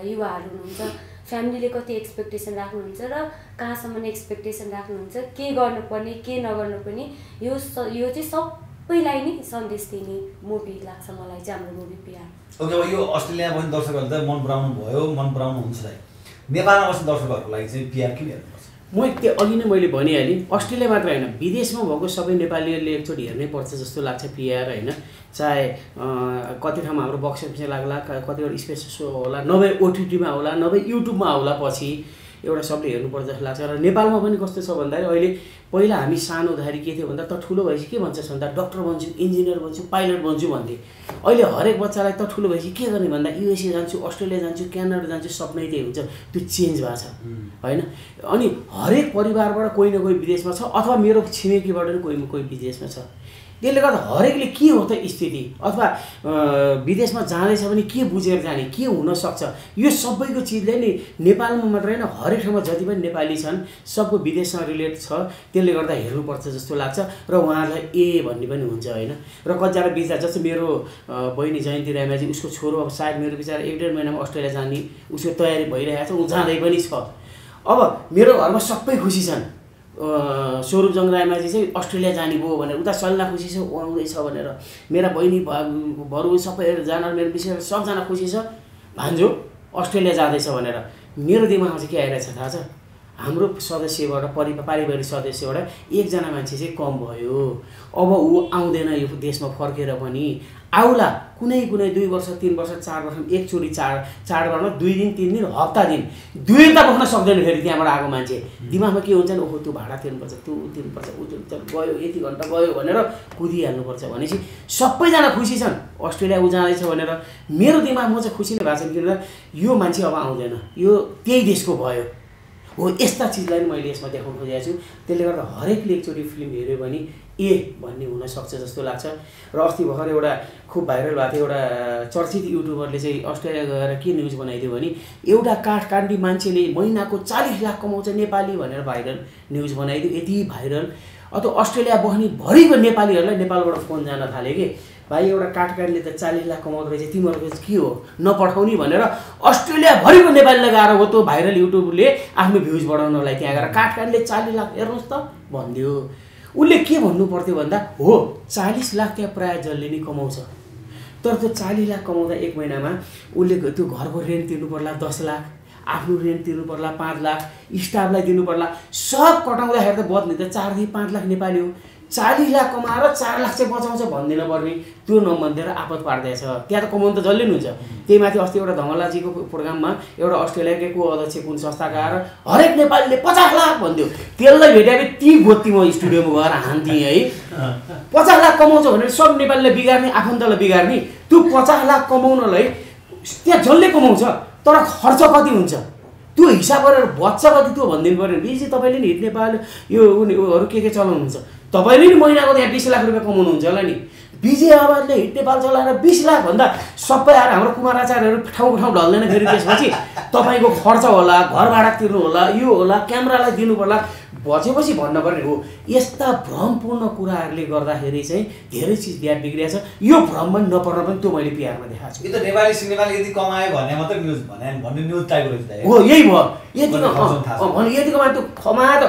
युवाहरू हुनुहुन्छ फ्यामिलीले कति एक्सपेक्टेसन राख्नुहुन्छ र कहाँसम्म एक्सपेक्टेसन राख्नुहुन्छ के गर्नुपर्ने के नगर्नुपर्ने यो चाहिँ सबैलाई नै सन्देश दिने मुभी लाग्छ मलाई चाहिँ हाम्रो मुभी पीआर ओके अब यो अस्ट्रेलियामा पनि दर्शकहरूले त मन पराउनु भयो मन पराउनु हुन्छ नेपालमा बस्ने दर्शकहरूको लागि चाहिँ पीआर किन हेर्नुपर्छ म त्यो अघि नै मैले भनिहालेँ अस्ट्रेलिया मात्र होइन विदेशमा भएको सबै नेपालीहरूले एकचोटि हेर्नै पर्छ जस्तो लाग्छ पीआर होइन चाहे कति ठाउँमा हाम्रो बक्स अफिसमा लाग्ला कतिवटा स्पेसल सो होला नभए ओटिटीमा होला नभए युट्युबमा होला पछि एउटा सबले हेर्नुपर्छ जस्तो लाग्छ र नेपालमा पनि कस्तो छ भन्दाखेरि अहिले पहिला हामी सानो हुँदाखेरि के थियो भन्दा त ठुलो भएपछि के भन्छ भन्दा डक्टर बन्छु इन्जिनियर बन्छु पाइलट बन्छु भन्थे अहिले हरेक बच्चालाई त ठुलो भएपछि के गर्ने भन्दा युएसए जान्छु अस्ट्रेलिया जान्छु क्यानाडा जान्छु सपनै त्यही हुन्छ त्यो चेन्ज भएको छ होइन अनि हरेक परिवारबाट कोही न कोही विदेशमा छ अथवा मेरो छिमेकीबाट पनि कोही न कोही विदेशमा छ त्यसले गर्दा हरेकले के हो त स्थिति अथवा विदेशमा जाँदैछ भने के बुझेर जाने के हुनसक्छ यो सबैको चिजले नि नेपालमा मात्र होइन हरेक ठाउँमा जति पनि नेपाली छन् सबको विदेशसँग रिलेट छ त्यसले गर्दा हेर्नुपर्छ जस्तो लाग्छ र उहाँहरूलाई ए भन्ने पनि हुन्छ होइन र कतिजना बिचरा जस्तो मेरो बहिनी जयन्ती राईमाझी उसको छोरो अब सायद मेरो बिचरा 1.5 महिनामा अस्ट्रेलिया जाने उसको तयारी भइरहेको छ ऊ जाँदै पनि छ अब मेरो घरमा सबै खुसी छन् स्वरूप जङ राईमाझी चाहिँ अस्ट्रेलिया जाने भयो भनेर उता सल्लाह खुसी छ आउँदैछ भनेर मेरा बहिनी बरु सबैहरू जान मेरो विषय सबजना खुसी छ भान्जो अस्ट्रेलिया जाँदैछ भनेर मेरो दिमागमा चाहिँ के आइरहेछ थाहा छ हाम्रो सदस्यबाट पारिवारिक सदस्यबाट एकजना मान्छे चाहिँ कम भयो अब ऊ आउँदैन यो देशमा फर्केर पनि आउला कुनै 2 वर्ष 3 वर्ष 4 वर्षमा एकचोटि चाडबाडमा 2 दिन 3 दिन हप्ता दिन 2 हप्ता बस्न सक्दैन फेरि त्यहाँबाट आएको मान्छे दिमागमा के हुन्छ नि ओहो त्यो भाडा तिर्नुपर्छ त्यो तिर्नुपर्छ ऊ तिर्नुपर्छ गयो यति घन्टा गयो भनेर कुदिहाल्नुपर्छ भनेपछि सबैजना खुसी छन् अस्ट्रेलिया ऊ जाँदैछ भनेर मेरो दिमागमा चाहिँ खुसी नै भएको छ किनभने यो मान्छे अब आउँदैन यो त्यही देशको भयो हो यस्ता चिजलाई पनि मैले यसमा देखाउन खोजेको छु। त्यसले गर्दा हरेकले एकचोटि फिल्म हेऱ्यो भने भन्ने हुनसक्छ जस्तो लाग्छ। र अस्ति भर्खर एउटा खुब भाइरल भएको थियो, एउटा चर्चित युट्युबरले चाहिँ अस्ट्रेलिया गएर के न्युज बनाइदियो भने एउटा काठमाडौँ मान्छेले महिनाको 40 लाख कमाउँछ नेपाली भनेर भाइरल न्युज बनाइदियो। यति भाइरल अथवा अस्ट्रेलिया बस्ने भरिको नेपालीहरूलाई नेपालबाट फोन जान थाल्यो कि भाइ एउटा काठमाडौँले त 40 लाख कमाउँदो रहेछ, तिमीहरूको के हो नपठाउने भनेर अस्ट्रेलियाभरिको नेपालीलाई गएर हो त्यो भाइरल युट्युबले आफ्नो भ्युज बढाउनलाई त्यहाँ गएर काठमाडौँले 40 लाख हेर्नुहोस् त भनिदियो। उसले के भन्नु पर्थ्यो भन्दा हो 40 लाख त्यहाँ प्रायः जसले नि कमाउँछ, तर त्यो 40 लाख कमाउँदा एक महिनामा उसले त्यो घरको रेन्ट तिर्नु पर्ला 10 लाख, आफ्नो रेन्ट तिर्नु पर्ला 5 लाख, स्टाफलाई दिनु पर्ला, सब कटाउँदाखेरि त बद्ने त 4 देखि 5 लाख नेपाली हो। 40 लाख कमाएर 4 लाख चाहिँ बचाउँछ भन्दिन पर्ने त्यो नभनिदिएर आपत पार्दैछ। त्यहाँ त कमाउनु त जसले नि हुन्छ। त्यही माथि अस्ति एउटा धमलाजीको प्रोग्राममा एउटा अस्ट्रेलियाकै को अध्यक्ष कुन संस्थाका आएर हरेक नेपालीले 50 लाख भन्दियो। त्यसलाई भेट्यो ती गोत्ती म स्टुडियोमा गएर हान्थेँ है। 50 लाख कमाउँछ भने सब नेपालीलाई बिगार्ने, आफन्तलाई बिगार्ने। त्यो 50 लाख कमाउनलाई त्यहाँ जसले कमाउँछ तर खर्च कति हुन्छ त्यो हिसाब गरेर बच्चा कति त्यो भनिदिनु पऱ्यो। बिजी तपाईँले नि हिट नेपाल यो उनीहरू के चलाउनुहुन्छ, तपाईँले नि महिनाको त्यहाँ 20 लाख रुपियाँ कमाउनुहुन्छ होला नि। विजय आवाजले हिट नेपाल चलाएर 20 लाख भन्दा सबै आएर हाम्रो कुमार आचार्यहरू ठाउँ ठाउँ ढल्दैन। फेरि त्यसपछि तपाईँको खर्च होला, घर भाडा तिर्नु होला, यो होला, क्यामेरालाई दिनु पर्ला, बचेपछि भन्नुपर्ने हो। यस्ता भ्रमपूर्ण कुराहरूले गर्दाखेरि चाहिँ धेरै चिज बिग्रिएको छ। यो भ्रम पनि नपर्न पनि त्यो मैले पिआरमा देखाएको छु। यो त नेपाली सिनेमाले यति कमायो भने मात्रै न्युज भन्ने न्युज टाइप हो। यही भयो यतिको माथि त्यो कमायो त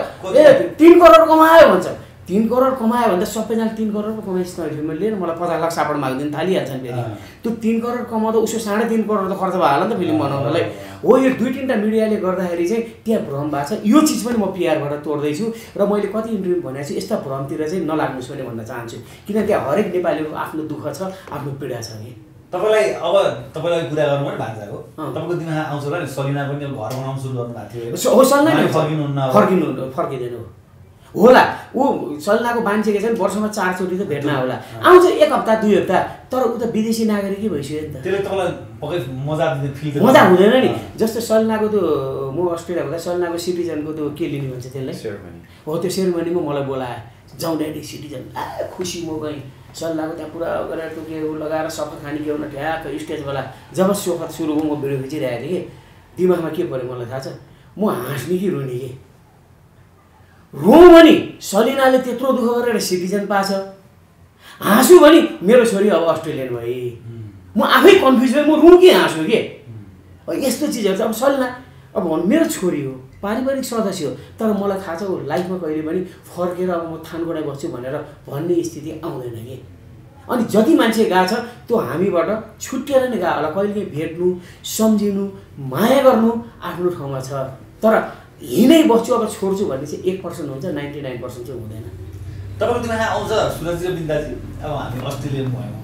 3 करोड कमायो भन्छ। 3 करोड कमायो भन्दा सबैजना 3 करोड पो कमाइस् न फिल्ममा लिएर मलाई 50 लाख सापड माग्दिन थालिहाल्छन् फेरि। त्यो 3 करोड कमाउँदा उसको 3.5 करोड त खर्च भयो होला नि त फिल्म बनाउनलाई। हो यो 2-3टा मिडियाले गर्दाखेरि चाहिँ त्यहाँ भ्रम भएको छ। यो चिज पनि म पिआरबाट तोड्दैछु र मैले कति इन्टरभ्यू भनेको छु यस्ता भ्रमतिर चाहिँ नलाग्नुहोस् पनि भन्न चाहन्छु। किनकि त्यहाँ हरेक नेपालीको आफ्नो दुःख छ, आफ्नो पीडा छ नि। तपाईँलाई कुरा गर्नु पनि भान्जाको तपाईँको दिमागमा आउँछ होला नि सलिना पनि घर बनाउनु सुरु गर्नुभएको थियो हो। सलिना फर्किँदैन होला। ऊ सलिनाको मान्छे के छ नि वर्षमा 4 चोटि त भेट्न होला, आउँछ 1 हप्ता 2 हप्ता, तर ऊ त विदेशी नागरिकै भइसक्यो नि त। त्यसले तपाईँलाई पक्कै मजा हुँदैन नि। जस्तो सलिनाको त्यो म अस्ट्रेलिया हुँदा सलिनाको सिटिजनको त्यो के लिने भन्छ त्यसलाई हो, त्यो सेरेमनीमा मलाई बोलायो, जाउँ ड्याडी सिटिजन। खुसी म गएँ। सलिनाको त्यहाँ पुरा गरेर त्यो के लगाएर सफा खाने के हुन ठ्याक्क स्टेजवाला जब सोफा सुरु भयो म भिडियो खिचिरहेको थिएँ कि दिमागमा के पऱ्यो मलाई थाहा छ, म हाँस्ने कि रुने कि रोँ भने सलिनाले त्यत्रो दुःख गरेर सिटिजन पाछ, हाँसु भने मेरो छोरी अब अस्ट्रेलियन भए। म आफै कन्फ्युज भएँ, म रुँ कि हाँसु के। यस्तो चिजहरू चाहिँ अब सलिना अब मेरो छोरी हो, पारिवारिक सदस्य हो, तर मलाई थाहा छ ऊ लाइफमा कहिले पनि फर्केर अब म थानकोटाइ बस्छु भनेर भन्ने स्थिति आउँदैन कि। अनि जति मान्छे गएको छ त्यो हामीबाट छुट्टिएर नै गयो होला। कहिले भेट्नु, सम्झिनु, माया गर्नु आफ्नो ठाउँमा छ, तर हिँडै बस्छु अब छोड्छु भन्ने चाहिँ 1% हुन्छ, 99% चाहिँ हुँदैन। तपाईँको दिमागमा आउँछ सुरजी र बिन्दाजी अब हामी अस्ट्रेलियन भयौँ,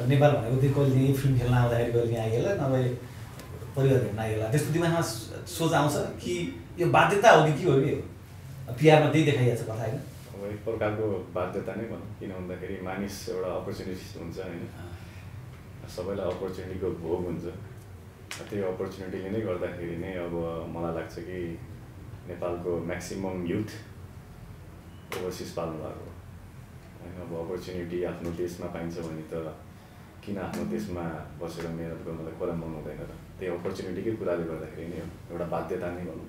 नेपाल भनेको त्यो कहिले फिल्म खेल्न आउँदाखेरि कहिले आइगेला नभए परिवार हेर्न आइगेला, त्यस्तो दिमागमा सोच आउँछ कि यो बाध्यता हो कि के हो कि पिआरमा त्यही देखाइएको छ कथा होइन? अब एक प्रकारको बाध्यता नै भनौँ, किन भन्दाखेरि मानिस एउटा अपर्च्युनिटिज हुन्छ होइन, सबैलाई अपर्च्युनिटीको भोग हुन्छ। त्यही अपर्च्युनिटीले नै गर्दाखेरि नै अब मलाई लाग्छ कि नेपालको म्याक्सिमम युथ ओभरसिज पाल्नु भएको होइन। अब अपर्च्युनिटी आफ्नो देशमा पाइन्छ भने त किन आफ्नो देशमा बसेर मेहनत गर्नलाई कुरा मन हुँदैन र? त्यही अपर्च्युनिटीकै कुराले गर्दाखेरि नै एउटा बाध्यता नै भनौँ।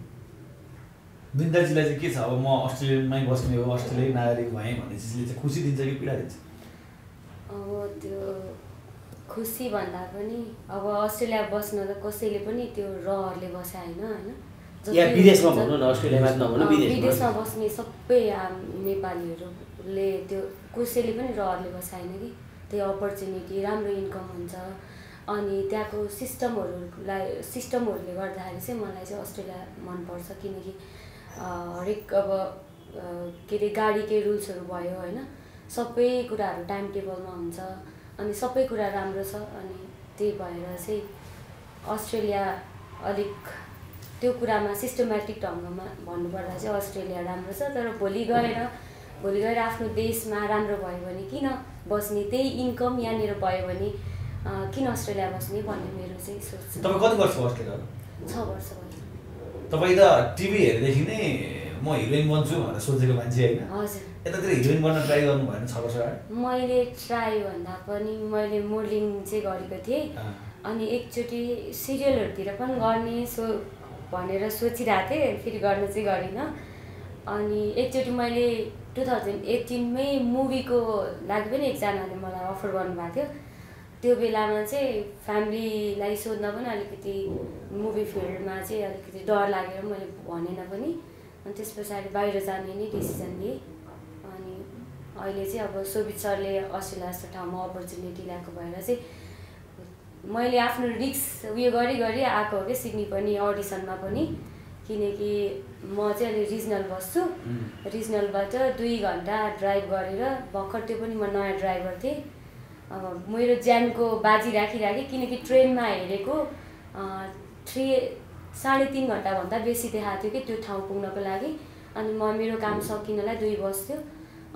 बिन्दाजीलाई चाहिँ के छ अब म अस्ट्रेलियामै बस्ने हो, अस्ट्रेलियाली नागरिक भएँ भन्ने चिजले चाहिँ खुसी दिन्छ कि पीडा दिन्छ? अब त्यो खुसी भन्दा पनि अब अस्ट्रेलिया बस्न त कसैले पनि त्यो रहरले बस्या होइन। विदेशमा भनौँ न, अस्ट्रेलियामा नभनौँ, विदेशमा बस्ने सबै नेपालीहरूले त्यो कसैले पनि रहरले बस्या होइन कि। त्यो अपर्च्युनिटी, राम्रो इन्कम हुन्छ, अनि त्यहाँको सिस्टमहरूले गर्दाखेरि चाहिँ मलाई चाहिँ अस्ट्रेलिया मनपर्छ। किनकि हरेक अब के अरे गाडीकै रुल्सहरू भयो होइन, सबै कुराहरू टाइम टेबलमा हुन्छ, अनि सबै कुरा राम्रो छ। अनि त्यही भएर चाहिँ अस्ट्रेलिया अलिक त्यो कुरामा सिस्टमेटिक ढङ्गमा भन्नुपर्दा चाहिँ अस्ट्रेलिया राम्रो छ। तर भोलि गएर आफ्नो देशमा राम्रो भयो भने किन बस्ने, त्यही इन्कम यहाँनिर भयो भने किन अस्ट्रेलिया बस्ने भन्ने मेरो चाहिँ सोच छ। तपाईँ कति वर्ष अस्ट्रेलिया? 6 वर्ष भयो। तपाईँ त टिभी हेरेदेखि नै म हिरोइन बन्छु भनेर सोचेको मान्छे होइन? हजुर। यतातिर हिरोइन बन्न ट्राई गर्नु भएन 6 वर्ष अगाडि? मैले ट्राई भन्दा पनि मैले मोडलिङ चाहिँ गरेको थिएँ अनि एकचोटि सिरियलहरूतिर पनि गर्ने भनेर सोचिरहेको थिएँ, फेरि गर्न चाहिँ गरिनँ। अनि एकचोटि मैले 2018 मै मुभीको लागि पनि एकजनाले मलाई अफर गर्नुभएको थियो। त्यो बेलामा चाहिँ फ्यामिलीलाई सोध्न पनि अलिकति मुभी फिल्डमा चाहिँ अलिकति डर लागेर मैले भनेन पनि। अनि त्यस पछाडि बाहिर जाने नै डिसिजन लिएँ। अनि अहिले चाहिँ अब सोभित सरले अस्ट्रेलिया जस्तो ठाउँमा अपर्च्युनिटी ल्याएको भएर चाहिँ मैले आफ्नो रिक्स उयो गरी आएको हो कि सिडनी पनि अडिसनमा पनि, किनकि म चाहिँ अहिले रिजनल बस्छु। रिजनलबाट 2 घन्टा ड्राइभ गरेर भर्खर त्यो पनि म नयाँ ड्राइभर थिएँ। अब मेरो ज्यानको बाजी राखिराखेँ किनकि ट्रेनमा हेरेको 3.5 घन्टाभन्दा बेसी देखाएको थियो कि त्यो ठाउँ पुग्नको लागि। अनि मेरो काम सकिनलाई 2 बज्थ्यो।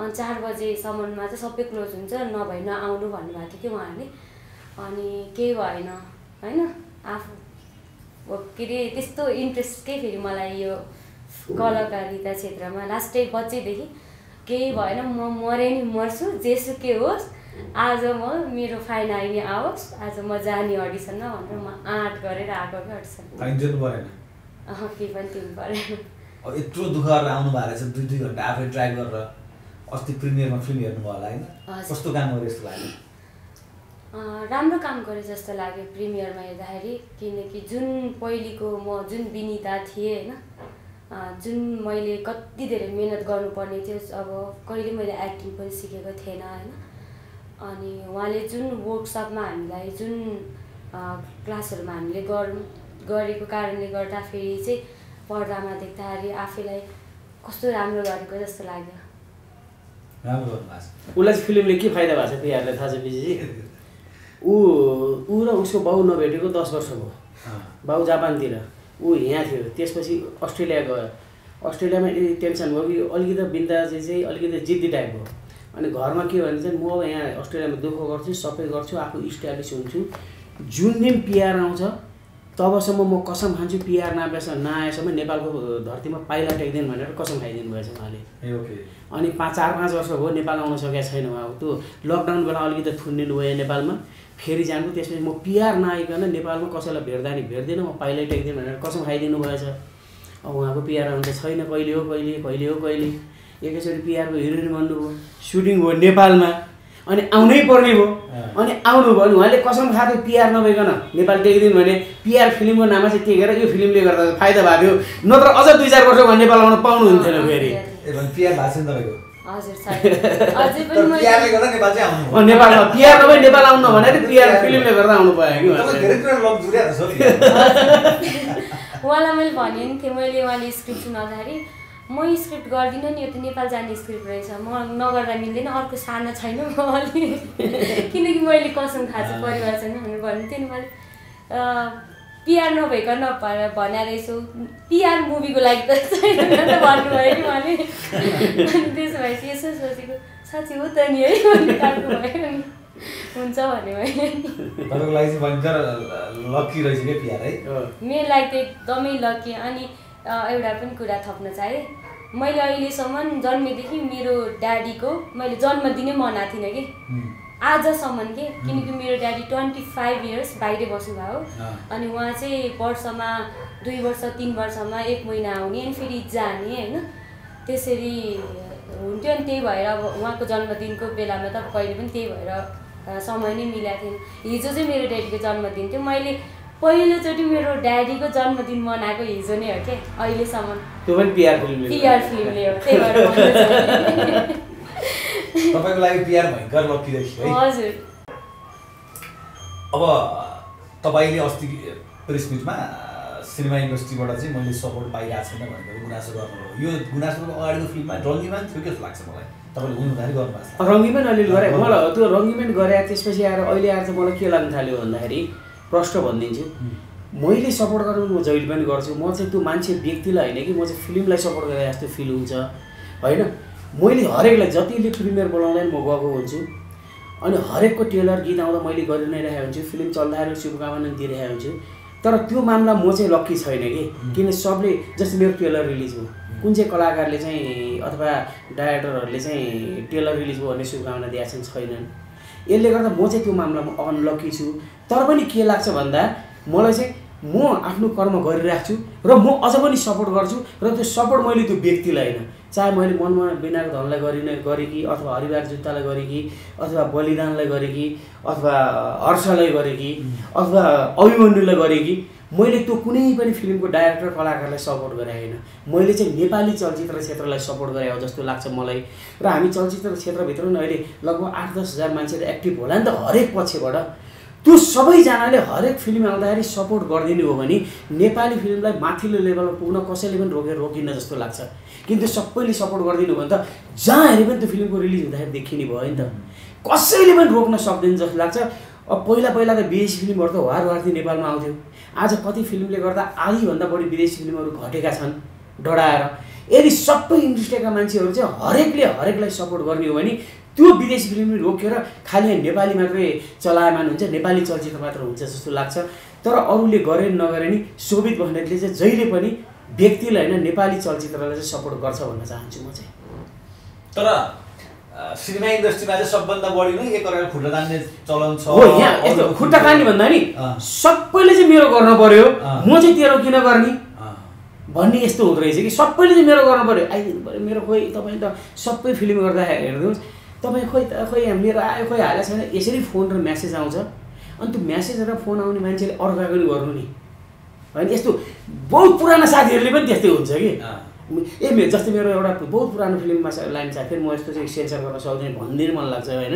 अनि 4 बजेसम्ममा चाहिँ सबै क्लोज हुन्छ, नभए नआउनु भन्नुभएको थियो कि उहाँहरूले। अनि केही भएन होइन, आफू के अरे त्यस्तो इन्ट्रेस्ट के फेरि मलाई यो कलाकारिता क्षेत्रमा लास्टै बच्चैदेखि केही भएन, म मरे नि मर्छु जेसुकै होस्, आज म मेरो फाइन आइने आओस्, आज म जाने अडिसनमा भनेर म आँट गरेर आएको कि अडिसन। फाइन दिनु परेन? केही पनि दिनु परेन। अब यत्रो दुःख गरेर आउनु भएको रहेछ, 2 घन्टा आफै ड्राइभ गरेर। अस्ति प्रिमियरमा फिल्म हेर्नुभयो होला होइन? कस्तो काम गरे जस्तो लाग्यो? राम्रो काम गरे जस्तो लाग्यो प्रिमियरमा हेर्दाखेरि, किनकि जुन पहिलेको म जुन विनिता थिएँ होइन, जुन मैले कति धेरै मेहनत गर्नुपर्ने थियो। अब कहिले मैले एक्टिङ पनि सिकेको थिएन होइन। अनि उहाँले जुन वर्कसपमा हामीलाई जुन क्लासहरूमा हामीले गरेको कारणले गर्दाखेरि चाहिँ पर्दामा देख्दाखेरि आफैलाई कस्तो राम्रो गरेको जस्तो लाग्यो। राम्रो गर्नुभएको छ। उसलाई चाहिँ फिल्मले के फाइदा भएको छ पिआरले थाहा छ विजयजी? ऊ र उसको बाउ नभेटेको 10 वर्ष भयो। बाउ जापानतिर, ऊ यहाँ थियो, त्यसपछि अस्ट्रेलिया गयो। अस्ट्रेलियामा यति टेन्सन भयो कि अलिकति बिन्दाजी चाहिँ अलिकति जिद्दी टाइप भयो। अनि घरमा के भने चाहिँ म यहाँ अस्ट्रेलियामा दुःख गर्छु, सबै गर्छु, आफू इस्ट्याब्लिस हुन्छु, जुन दिन पिआर आउँछ तबसम्म म कसम खान्छु पिआर नआएसम्म नेपालको धरतीमा पाइला टेक्दैन भनेर कसम खाइदिनु भएछ उहाँले। अनि 4-5 वर्ष भयो नेपाल आउन सकेको छैन उहाँ। त्यो लकडाउन बेला अलिकति थुनिनु भयो नेपालमा, फेरि जानु। त्यसपछि म पिआर नआइकन नेपालमा कसैलाई भेट्दा नि भेट्दैन, म पाइलै टेक्दैन भनेर कसम खाइदिनु भएछ। अब उहाँको पिआर आउनु त छैन, कहिले हो कहिले। एकैचोटि पिआरको हिरोइन बन्नुभयो, सुटिङ भयो नेपालमा, अनि आउनै पर्ने भयो। अनि आउनुभयो भने उहाँले कसम खाएको पिआर नभइकन नेपाल टेकिदिनु भने पिआर फिल्मको नाममा चाहिँ टेकेर यो फिल्मले गर्दा फाइदा भएको थियो, नत्र अझ 2-4 वर्ष भयो नेपाल आउन पाउनुहुन्थेन फेरि। पिआर भएको छैन तपाईँको? हजुर छैन। अझै पनि पिआरले गर्दा नेपाल चाहिँ आउनु? नेपालमा पिआर नभए नेपाल आउनु भनेर पिआर फिल्मले गर्दा आउनु पायो कि उहाँलाई मैले भने नि थिएँ, उहाँले स्क्रिप्ट सुनाउँदाखेरि म स्क्रिप्ट गर्दिनँ नि, यो त नेपाल जाने स्क्रिप्ट रहेछ, म नगर्दा मिल्दैन, अर्को सानो छैन म अलि किनकि मैले कसम खाएको छु परिवार छैन भनेर भन्नु थियो नि। मैले पिआर नभइकन भने रहेछु, पिआर मुभीको लागि त छैन भन्नुभयो कि उहाँले। अनि त्यसो भएपछि यसो सोचेको साँच्ची हो त नि है भन्ने खालको भयो नि, हुन्छ भने मैले। तपाईँको लागि चाहिँ भयङ्कर लकी रहेछ क्या पिआर है? मेरो लागि त एकदमै लकी। अनि एउटा पनि कुरा थप्न चाहे, मैले अहिलेसम्म जन्मेदेखि मेरो ड्याडीको मैले जन्मदिनै मनाएको थिइनँ कि आजसम्म के, किनकि मेरो ड्याडी 25 इयर्स बाहिरै बस्नुभयो। अनि उहाँ चाहिँ वर्षमा 2 वर्ष 3 वर्षमा 1 महिना आउने अनि फेरि जाने होइन, त्यसरी हुन्थ्यो। अनि त्यही भएर अब उहाँको जन्मदिनको बेलामा त कहिले पनि त्यही भएर समय नै मिलाएको थिएन। हिजो चाहिँ मेरो ड्याडीको जन्मदिन थियो, मैले पहिलोचोटि मेरो ड्याडीको जन्मदिन मनाएको हिजो नै हो क्या अहिलेसम्म। त्यो पनि पिआर फिल्मले हो, त्यही भएर तपाईँको लागि पिआर भयङ्कर लकी रहेछ है? हजुर। अब तपाईँले अस्ति प्रेस मिटमा सिनेमा इन्डस्ट्रीबाट चाहिँ मैले सपोर्ट पाइरहेको छैन भनेर गुनासो गर्नुभयो। यो गुनासोको अगाडिको फिल्ममा रङ्गीमान थियो जस्तो लाग्छ मलाई, तपाईँले हुँदाखेरि गर्नुभएको छ? रङ्गीमान अलिअलि गरेँ मलाई, त्यो रङ्गीमान गरेँ। त्यसपछि आएर अहिले आएर चाहिँ मलाई के लाग्न थाल्यो भन्दाखेरि प्रश्न भनिदिन्छु, मैले सपोर्ट गर्नु म जहिले पनि गर्छु। म चाहिँ त्यो मान्छे व्यक्तिलाई होइन कि, म चाहिँ फिल्मलाई सपोर्ट गरेर जस्तो फिल हुन्छ होइन। मैले हरेकलाई जतिले प्रिमियर बोलाउँदैन म गएको हुन्छु, अनि हरेकको ट्रेलर गीत आउँदा मैले गरि नै रहेको हुन्छु, फिल्म चल्दाखेरि शुभकामना दिइरहेको हुन्छु। तर त्यो मामला म चाहिँ लक्की छैन कि, किन सबले जस्तो मेरो ट्रेलर रिलिज भयो, कुन चाहिँ कलाकारले चाहिँ अथवा डाइरेक्टरहरूले चाहिँ ट्रेलर रिलिज भयो भन्ने शुभकामना दिएका छन् छैनन्। यसले गर्दा म चाहिँ त्यो मामलामा अनलक्की छु। तर पनि के लाग्छ भन्दा मलाई चाहिँ म आफ्नो कर्म गरिरहेको छु र म अझ पनि सपोर्ट गर्छु र त्यो सपोर्ट मैले त्यो व्यक्तिलाई होइन, चाहे मैले मनमा बिनाको धनलाई गरेँ कि अथवा हरिबार जुत्तालाई गरेँ कि अथवा बलिदानलाई गरेँ कि अथवा हर्षलाई गरेँ कि अथवा अभिमन्युलाई गरेँ कि मैले त्यो कुनै पनि फिल्मको डाइरेक्टर कलाकारलाई सपोर्ट गरेँ होइन। मैले चाहिँ नेपाली चलचित्र क्षेत्रलाई सपोर्ट गरेँ हो जस्तो लाग्छ मलाई। र हामी चलचित्र क्षेत्रभित्र पनि अहिले लगभग 8-10 हजार मान्छेहरू एक्टिभ होला नि त हरेक पक्षबाट। त्यो सबैजनाले हरेक फिल्म आउँदाखेरि सपोर्ट गरिदिनु हो भने नेपाली फिल्मलाई माथिल्लो लेभलमा पुग्न कसैले पनि रोकिन्न जस्तो लाग्छ। किन्तु सबैले सपोर्ट गरिदिनु हो भने त जहाँ हेरे पनि त्यो फिल्मको रिलिज हुँदाखेरि देखिने भयो नि त, कसैले पनि रोक्न सक्दैन जस्तो लाग्छ। अब पहिला त विदेशी फिल्महरू त वारवार नेपालमा आउँथ्यो, आज कति फिल्मले गर्दा आधीभन्दा बढी विदेशी फिल्महरू घटेका छन् डढाएर। यदि सबै इन्डस्ट्रीका मान्छेहरू चाहिँ हरेकलाई सपोर्ट गर्ने हो भने त्यो विदेशी फिल्म रोकेर खालि नेपाली मात्रै चलायमान हुन्छ, नेपाली चलचित्र मात्र हुन्छ जस्तो लाग्छ। तर अरूले गरे नगरे नि शोभित बस्नेतले चाहिँ जहिले पनि व्यक्तिलाई होइन नेपाली चलचित्रलाई चाहिँ सपोर्ट गर्छ भन्न चाहन्छु म चाहिँ। तर सिनेमा इन्डस्ट्रीमा चाहिँ सबभन्दा बढी नै एकअर्काको खुट्टा तान्ने चलन छ। हो, यहाँ यस्तो खुट्टा तान्ने भन्दा नि सबैले चाहिँ मेरो गर्न पर्यो, म चाहिँ तेरो किन गर्ने भन्ने यस्तो हुँदो रहेछ कि सबैले चाहिँ मेरो गर्नु पर्यो, आइदिनु पर्यो मेरो। खोइ तपाईँ त सबै फिल्म गर्दा हेर्नुहोस् तपाईँ खोइ मेरो आयो खोइ हालेको छैन, यसरी फोन र म्यासेज आउँछ। अनि त्यो म्यासेज र फोन आउने मान्छेले अर्काको पनि गर्नु नि होइन। यस्तो बहुत पुराना साथीहरूले पनि त्यस्तै हुन्छ कि जस्तै मेरो एउटा बहुत पुरानो फिल्ममा लाइन छ, फेरि म यस्तो चाहिँ सेन्सर गर्न सक्दैन भनिदिनु मन लाग्छ होइन।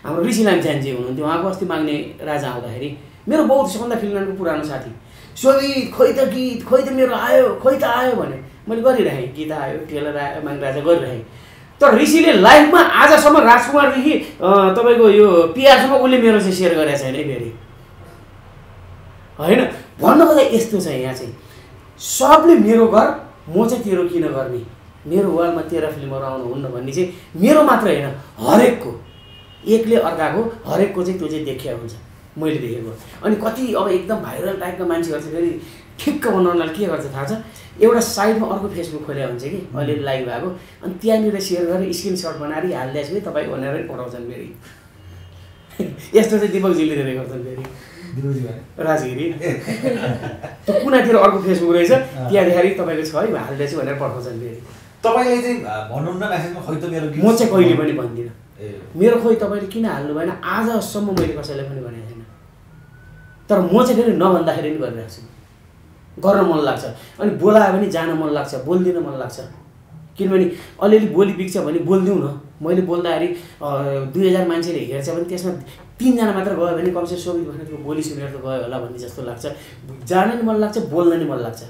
हाम्रो ऋषि लामिछानेजी हुनुहुन्थ्यो, उहाँको अस्ति माग्ने राजा आउँदाखेरि मेरो बहुत सबभन्दा फिल्मको पुरानो साथी सोभित खोइ त गीत खोइ त मेरो आयो खोइ त आयो भने मैले गरिरहेँ, गीत आयो ट्रेलर आयो माग्ने राजा गरिरहेँ। तर ऋषिले लाइफमा आजसम्म राजकुमारदेखि तपाईँको यो पिआरसम्म उसले मेरो चाहिँ सेयर गरेको छैन फेरि होइन। भन्नु खोज्दा यस्तो छ यहाँ चाहिँ सबले मेरो घर म चाहिँ तेरो किन गर्ने, मेरो वालमा 13 फिल्महरू आउनु हुन्न भन्ने चाहिँ मेरो मात्र होइन हरेकको, एकले अर्काको हरेकको चाहिँ त्यो चाहिँ देखिया हुन्छ मैले देखेको। अनि कति अब एकदम भाइरल टाइपका मान्छेहरू चाहिँ फेरि ठिक्क बनाउनलाई के गर्छ थाहा छ, एउटा साइडमा अर्को फेसबुक खोल्या हुन्छ कि अलिअलि लाइभ भएको, अनि त्यहाँनिर सेयर गरेर स्क्रिनसट बनाएर हालिदिएछ कि तपाईँ भनेर पठाउँछन् फेरि। यस्तो चाहिँ दिपकजीले धेरै गर्छन् फेरि राजगिरी त्यो कुनातिर अर्को फेसबुक रहेछ त्यहाँ देखाएर तपाईँको छ है हालिदिएछ भनेर पठाउँछन् फेरि। तपाईँले चाहिँ भन्नुहुन्न म्यासेजमा खोइ त मेरो म चाहिँ कहिले पनि भन्दिनँ मेरो खोइ तपाईँले किन हाल्नु भएन, आजसम्म मैले कसैलाई पनि भनेको छैन। तर म चाहिँ फेरि नभन्दाखेरि पनि गरिरहेको छु, गर्न मन लाग्छ। अनि बोलायो भने जान मन लाग्छ, बोल्दिन मन लाग्छ। किनभने अलिअलि बोली बिग्छ भने बोलिदिउँ न। मैले बोल्दाखेरि 2000 मान्छेले हेर्छ भने त्यसमा 3 जना मात्र गयो भने कमसे सोभित भने त्यो बोली सुनेर त गयो होला भन्ने जस्तो लाग्छ। जान नि मन लाग्छ, बोल्न नि मन लाग्छ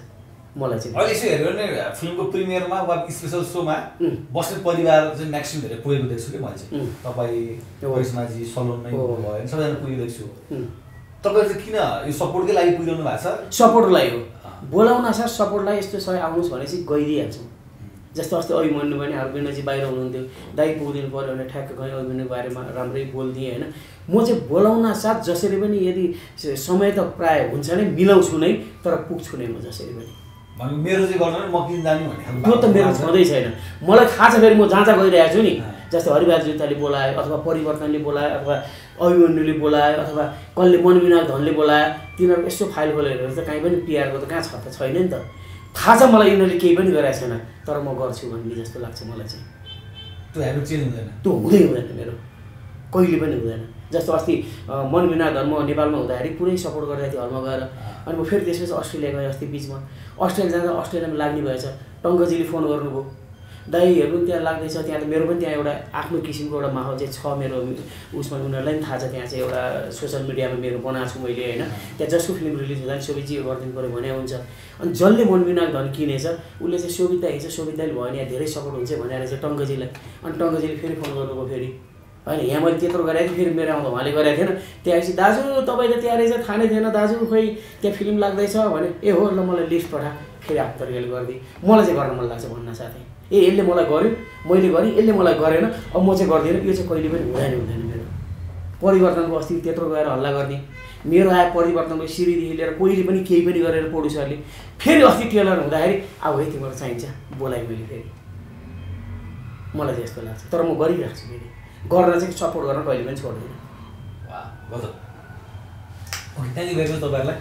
मलाई चाहिँ। अहिले यसो हेऱ्यो भने फिल्मको प्रिमियरमा वा स्पेसल सोमा बस्ने परिवार चाहिँ म्याक्सिमम धेरै पुगेको देख्छु कि मैले चाहिँ। तपाईँ वैष्माजी सलोन नै भयो सबैजना पुगेको देख्छु। तपाईँहरू चाहिँ किन यो सपोर्टकै लागि पुगिरहनु भएको छ? सपोर्टको लागि हो, बोलाउन साथ सपोर्टलाई यस्तो छ आउनुहोस् भनेपछि गइदिइहाल्छौँ। जस्तो अस्ति अभिमन्यु भने अरविन्दजी बाहिर हुनुहुन्थ्यो, दाइ पुगिदिनु पऱ्यो भने ठ्याक्क गएँ अभिमन्युको बारेमा राम्रै बोलिदिएँ होइन। म चाहिँ बोलाउन साथ जसरी पनि यदि समय त प्रायः हुन्छ नै मिलाउँछु नै, तर पुग्छु नै म जसरी पनि। मेरो चाहिँ गर्नु म किन जाने भने त्यो त मेरो छँदै छैन, मलाई थाहा छ। फेरि म जहाँ जहाँ गइरहेको छु नि, जस्तै हरिबार जुत्ताले बोलायो अथवा परिवर्तनले बोलायो अथवा अभिमन्युले बोलायो अथवा कसले मनबिनाक धनले बोलायो, तिनीहरू यसो फाइल खोलेर त कहीँ पनि पिआरको त कहाँ छ त छैन नि त। थाहा छ मलाई यिनीहरूले केही पनि गरेको छैन, तर म गर्छु भन्ने जस्तो लाग्छ मलाई चाहिँ। त्यो हेबिट चेन्ज हुँदैन, त्यो हुँदैन मेरो कहिले पनि हुँदैन। जस्तो अस्ति मनबिना धर्म नेपालमा हुँदाखेरि पुरै सपोर्ट गरिरहेको थियो हलमा गएर। अनि म फेरि त्यसपछि अस्ट्रेलिया गएँ अस्ति बिचमा। अस्ट्रेलिया जाँदा अस्ट्रेलियामा लाग्ने भएछ, टङ्कजीले फोन गर्नुभयो, दाइहरू पनि त्यहाँ लाग्दैछ। त्यहाँ त मेरो पनि त्यहाँ एउटा आफ्नो किसिमको एउटा माहौल चाहिँ छ मेरो उसमा, उनीहरूलाई पनि थाहा छ। त्यहाँ चाहिँ एउटा सोसियल मिडियामा मेरो बनाएको छु मैले होइन। त्यहाँ जसको फिल्म रिलिज हुँदा पनि सोभितजी गरिदिनु पऱ्यो भने हुन्छ। अनि जसले मनबिनाक धन किनेछ उसले चाहिँ सोभित दाइ छ, सोभित दाइले भयो भने यहाँ धेरै सपोर्ट हुन्छ भनेर चाहिँ टङ्कजीलाई। अनि टङ्कजीले फेरि फोन गर्नुभयो फेरि होइन, यहाँ मैले त्यत्रो गरेको थिएँ, फेरि मेरो आउँदा उहाँले गरेको थिएन। त्यहाँपछि दाजु तपाईँ त त्यहाँ रहेछ थाहा नै थिएन दाजु, खोइ त्यहाँ फिल्म लाग्दैछ भने ए हो ल मलाई लिस्ट पठा, फेरि आफ्नो तरिकाले गरिदिएँ। मलाई चाहिँ गर्न मन लाग्छ भन्न साथै ए यसले मलाई गर्यो मैले गरेँ, यसले मलाई गरेन अब म चाहिँ गर्दिनँ, यो चाहिँ कहिले पनि हुँदैन मेरो। परिवर्तनको अस्ति त्यत्रो गएर हल्ला गर्ने, मेरो आयो परिवर्तनको सिरीदेखि लिएर कोहीले पनि केही पनि गरेर प्रड्युसरले फेरि अस्ति ट्रेलर हुँदाखेरि अब है तिम्रो चाहिन्छ बोलाइ मैले फेरि मलाई त्यस्तो लाग्छ तर म गरिरहेको छु फेरि गर्न चाहिँ सपोर्ट गर्न कहिले पनि छोड्दिनँ okay thank you very much तपाईँहरूलाई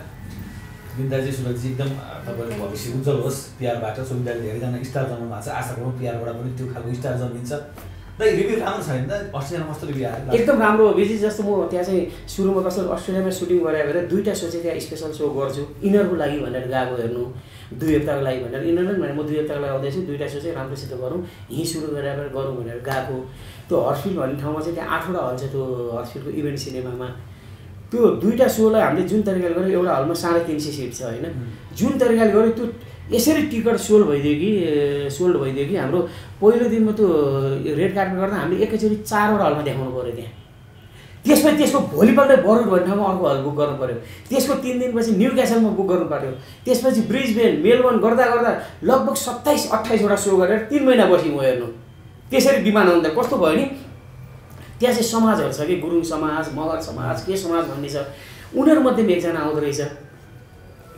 बिन्दाजी सुरजी एकदम तपाईँको भविष्य उज्जवल होस् पिआरबाट सुविधाले धेरैजना स्टार जन्माउनु भएको छ आशा गरौँ पिआरबाट पनि त्यो खालको स्टार जन्मिन्छ रिभ्यू राम्रो छ नि त अस्ट्रेलियामा कस्तो रिभ्यू आयो एकदम राम्रो विशेष जस्तो म त्यहाँ चाहिँ सुरुमा कस्तो अस्ट्रेलियामा सुटिङ गरेर भएर दुईवटा सो चाहिँ त्यहाँ स्पेसल सो गर्छु इनरको लागि भनेर गएको हेर्नु 2 हप्ताको लागि भनेर इनर भनेर म 2 हप्ताको लागि आउँदैछु दुईवटा सो चाहिँ राम्रोसित गरौँ यहीँ सुरु गरेर गरौँ भनेर गएको त्यो हर्टफिल्ड भन्ने ठाउँमा चाहिँ त्यहाँ 8वटा हल छ त्यो हर्टफिल्डको इभेन्ट सिनेमामा त्यो दुईवटा सोलाई हामीले जुन तरिकाले गर्यो एउटा हलमा 350 सिट छ होइन जुन तरिकाले गर्यो त्यो यसरी टिकट सोल्ड भइदियो कि हाम्रो पहिलो दिनमा त्यो रेड कार्पेट गर्दा हामीले एकैचोटि 4वटा हलमा देखाउनु पऱ्यो त्यहाँ त्यसपछि त्यसको भोलिपल्टै बरुड भन्ने ठाउँमा अर्को हल बुक गर्नु पऱ्यो त्यसको 3 दिनपछि न्यू क्यासलमा बुक गर्नु पऱ्यो त्यसपछि ब्रिजबेन मेलबर्न गर्दा लगभग 27-28वटा सो गरेर 3 महिना बसी म हेर्नु त्यसरी डिमान्ड आउँदा कस्तो भयो नि त्यहाँ चाहिँ समाजहरू छ कि गुरुङ समाज मगर समाज के समाज भन्ने छ उनीहरूमध्येमा एकजना आउँदो रहेछ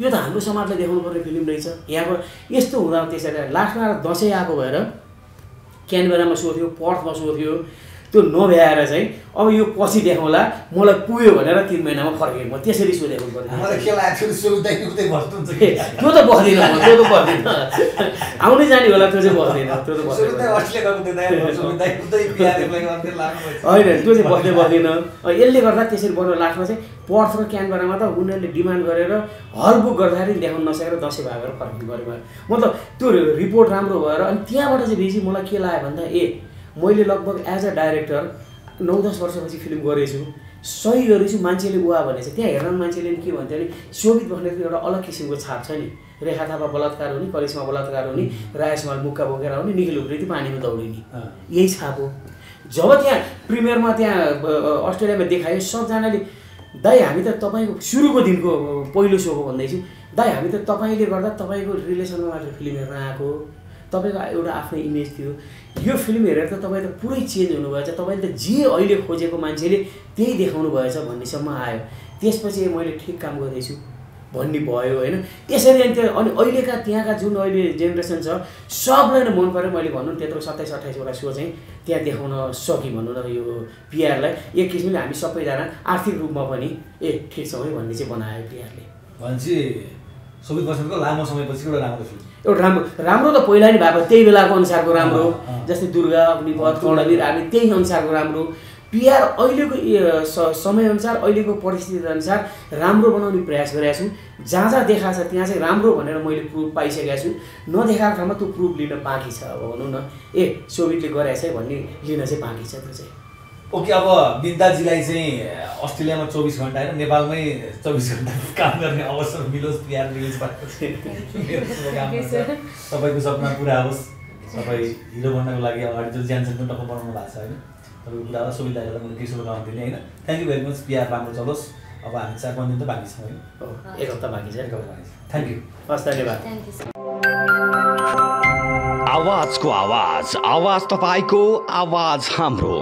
यो त हाम्रो समाजलाई देखाउनु पर्ने फिल्म रहेछ यहाँबाट यस्तो हुँदा त्यसरी लास्टमा दसैँ आएको भएर क्यानबेरामा सो थियो पर्थमा सो थियो त्यो नभ्याएर चाहिँ अब यो पछि देखाउँला मलाई पुग्यो भनेर 3 महिनामा फर्केँ म त्यसरी सो देखाउनु पर्यो त्यो त बस्दिनँ आउनै जाने होला त्यो चाहिँ बस्दैन त्यो त बस्दैन होइन त्यो चाहिँ बस्दैन यसले गर्दा त्यसरी बनाउनु लास्टमा चाहिँ पर्थ र क्यानबेरामा त उनीहरूले डिमान्ड गरेर हल बुक गर्दाखेरि देखाउन नसकेर दसैँ भागेर फर्किनु पऱ्यो मतलब त्यो रिपोर्ट राम्रो भएर अनि त्यहाँबाट चाहिँ बेसी मलाई के लाग्यो भन्दा मैले लगभग एज अ डाइरेक्टर 9-10 वर्षपछि फिल्म गरेछु सही गरेछु मान्छेले उहाँ भनेछ त्यहाँ हेर्न मान्छेले के भन्थ्यो भने शोभित बस्नेतको एउटा अलग किसिमको छाप छ नि रेखा थापा बलात्कार हुने करिश्मा बलात्कार हुने रायसमाल मुक्का बोकेर आउने निखिल उप्रेती पानीमा दौडिने यही छाप हो जब त्यहाँ प्रिमियरमा त्यहाँ अस्ट्रेलियामा देखायो सबजनाले दाइ हामी त तपाईँको सुरुको दिनको पहिलो सोको भन्दैछु दाइ हामी त तपाईँले गर्दा तपाईँको रिलेसनमा मात्र फिल्म हेर्न आएको तपाईँको एउटा आफ्नै इमेज थियो यो फिल्म हेरेर त तपाईँ त पुरै चेन्ज हुनुभएछ तपाईँले त जे अहिले खोजेको मान्छेले त्यही देखाउनु भएछ भन्नेसम्म आयो त्यसपछि मैले ठिक काम गर्दैछु भन्ने भयो होइन त्यसरी अनि अहिलेका त्यहाँका जुन अहिले जेनेरेसन छ सबलाई नै मन पऱ्यो मैले भन्नु त्यत्रो 27-28वटा सो चाहिँ त्यहाँ देखाउन सकि भन्नु न यो पिआरलाई एक किसिमले हामी सबैजना आर्थिक रूपमा पनि ठिक छ है भन्ने चाहिँ बनायो पिआरले भनेपछि शोभित बस्नेतको लामो समयपछि एउटा राम्रो फिल्म एउटा राम्रो त पहिला नि भएको त्यही बेलाको अनुसारको राम्रो जस्तै दुर्गा अग्निपथ कर्णवीर हामी त्यही अनुसारको राम्रो पिआर अहिलेको समयअनुसार अहिलेको परिस्थिति अनुसार राम्रो बनाउने प्रयास गरेको छु जहाँ देखाएको छ त्यहाँ चाहिँ राम्रो भनेर मैले प्रुफ पाइसकेको छु नदेखाएको ठाउँमा त्यो प्रुफ लिन बाँकी छ अब भनौँ न शोभितले गरेछ है भन्ने लिन चाहिँ बाँकी छ त्यो चाहिँ ओके अब बिन्दाजीलाई चाहिँ अस्ट्रेलियामा 24 घण्टा होइन नेपालमै 24 घण्टा काम गर्ने अवसर मिलोस् पिआर रिलिजबाट तपाईँको सपना पुरा होस् तपाईँ हिरो बन्नको लागि अगाडि जो ज्यानसन पनि टक्क बनाउनु भएको छ होइन तपाईँको कुरा हो सुविधाहरूलाई मैले केही शुभकामना दिने होइन थ्याङ्क यू भेरी मच पिआर राम्रो चलोस् अब हामी 4-5 दिन त बाँकी छौँ होइन एक हप्ता बाँकी छ थ्याङ्क यू हस् धन्यवाद आवाजको आवाज आवाज तपाईँको आवाज हाम्रो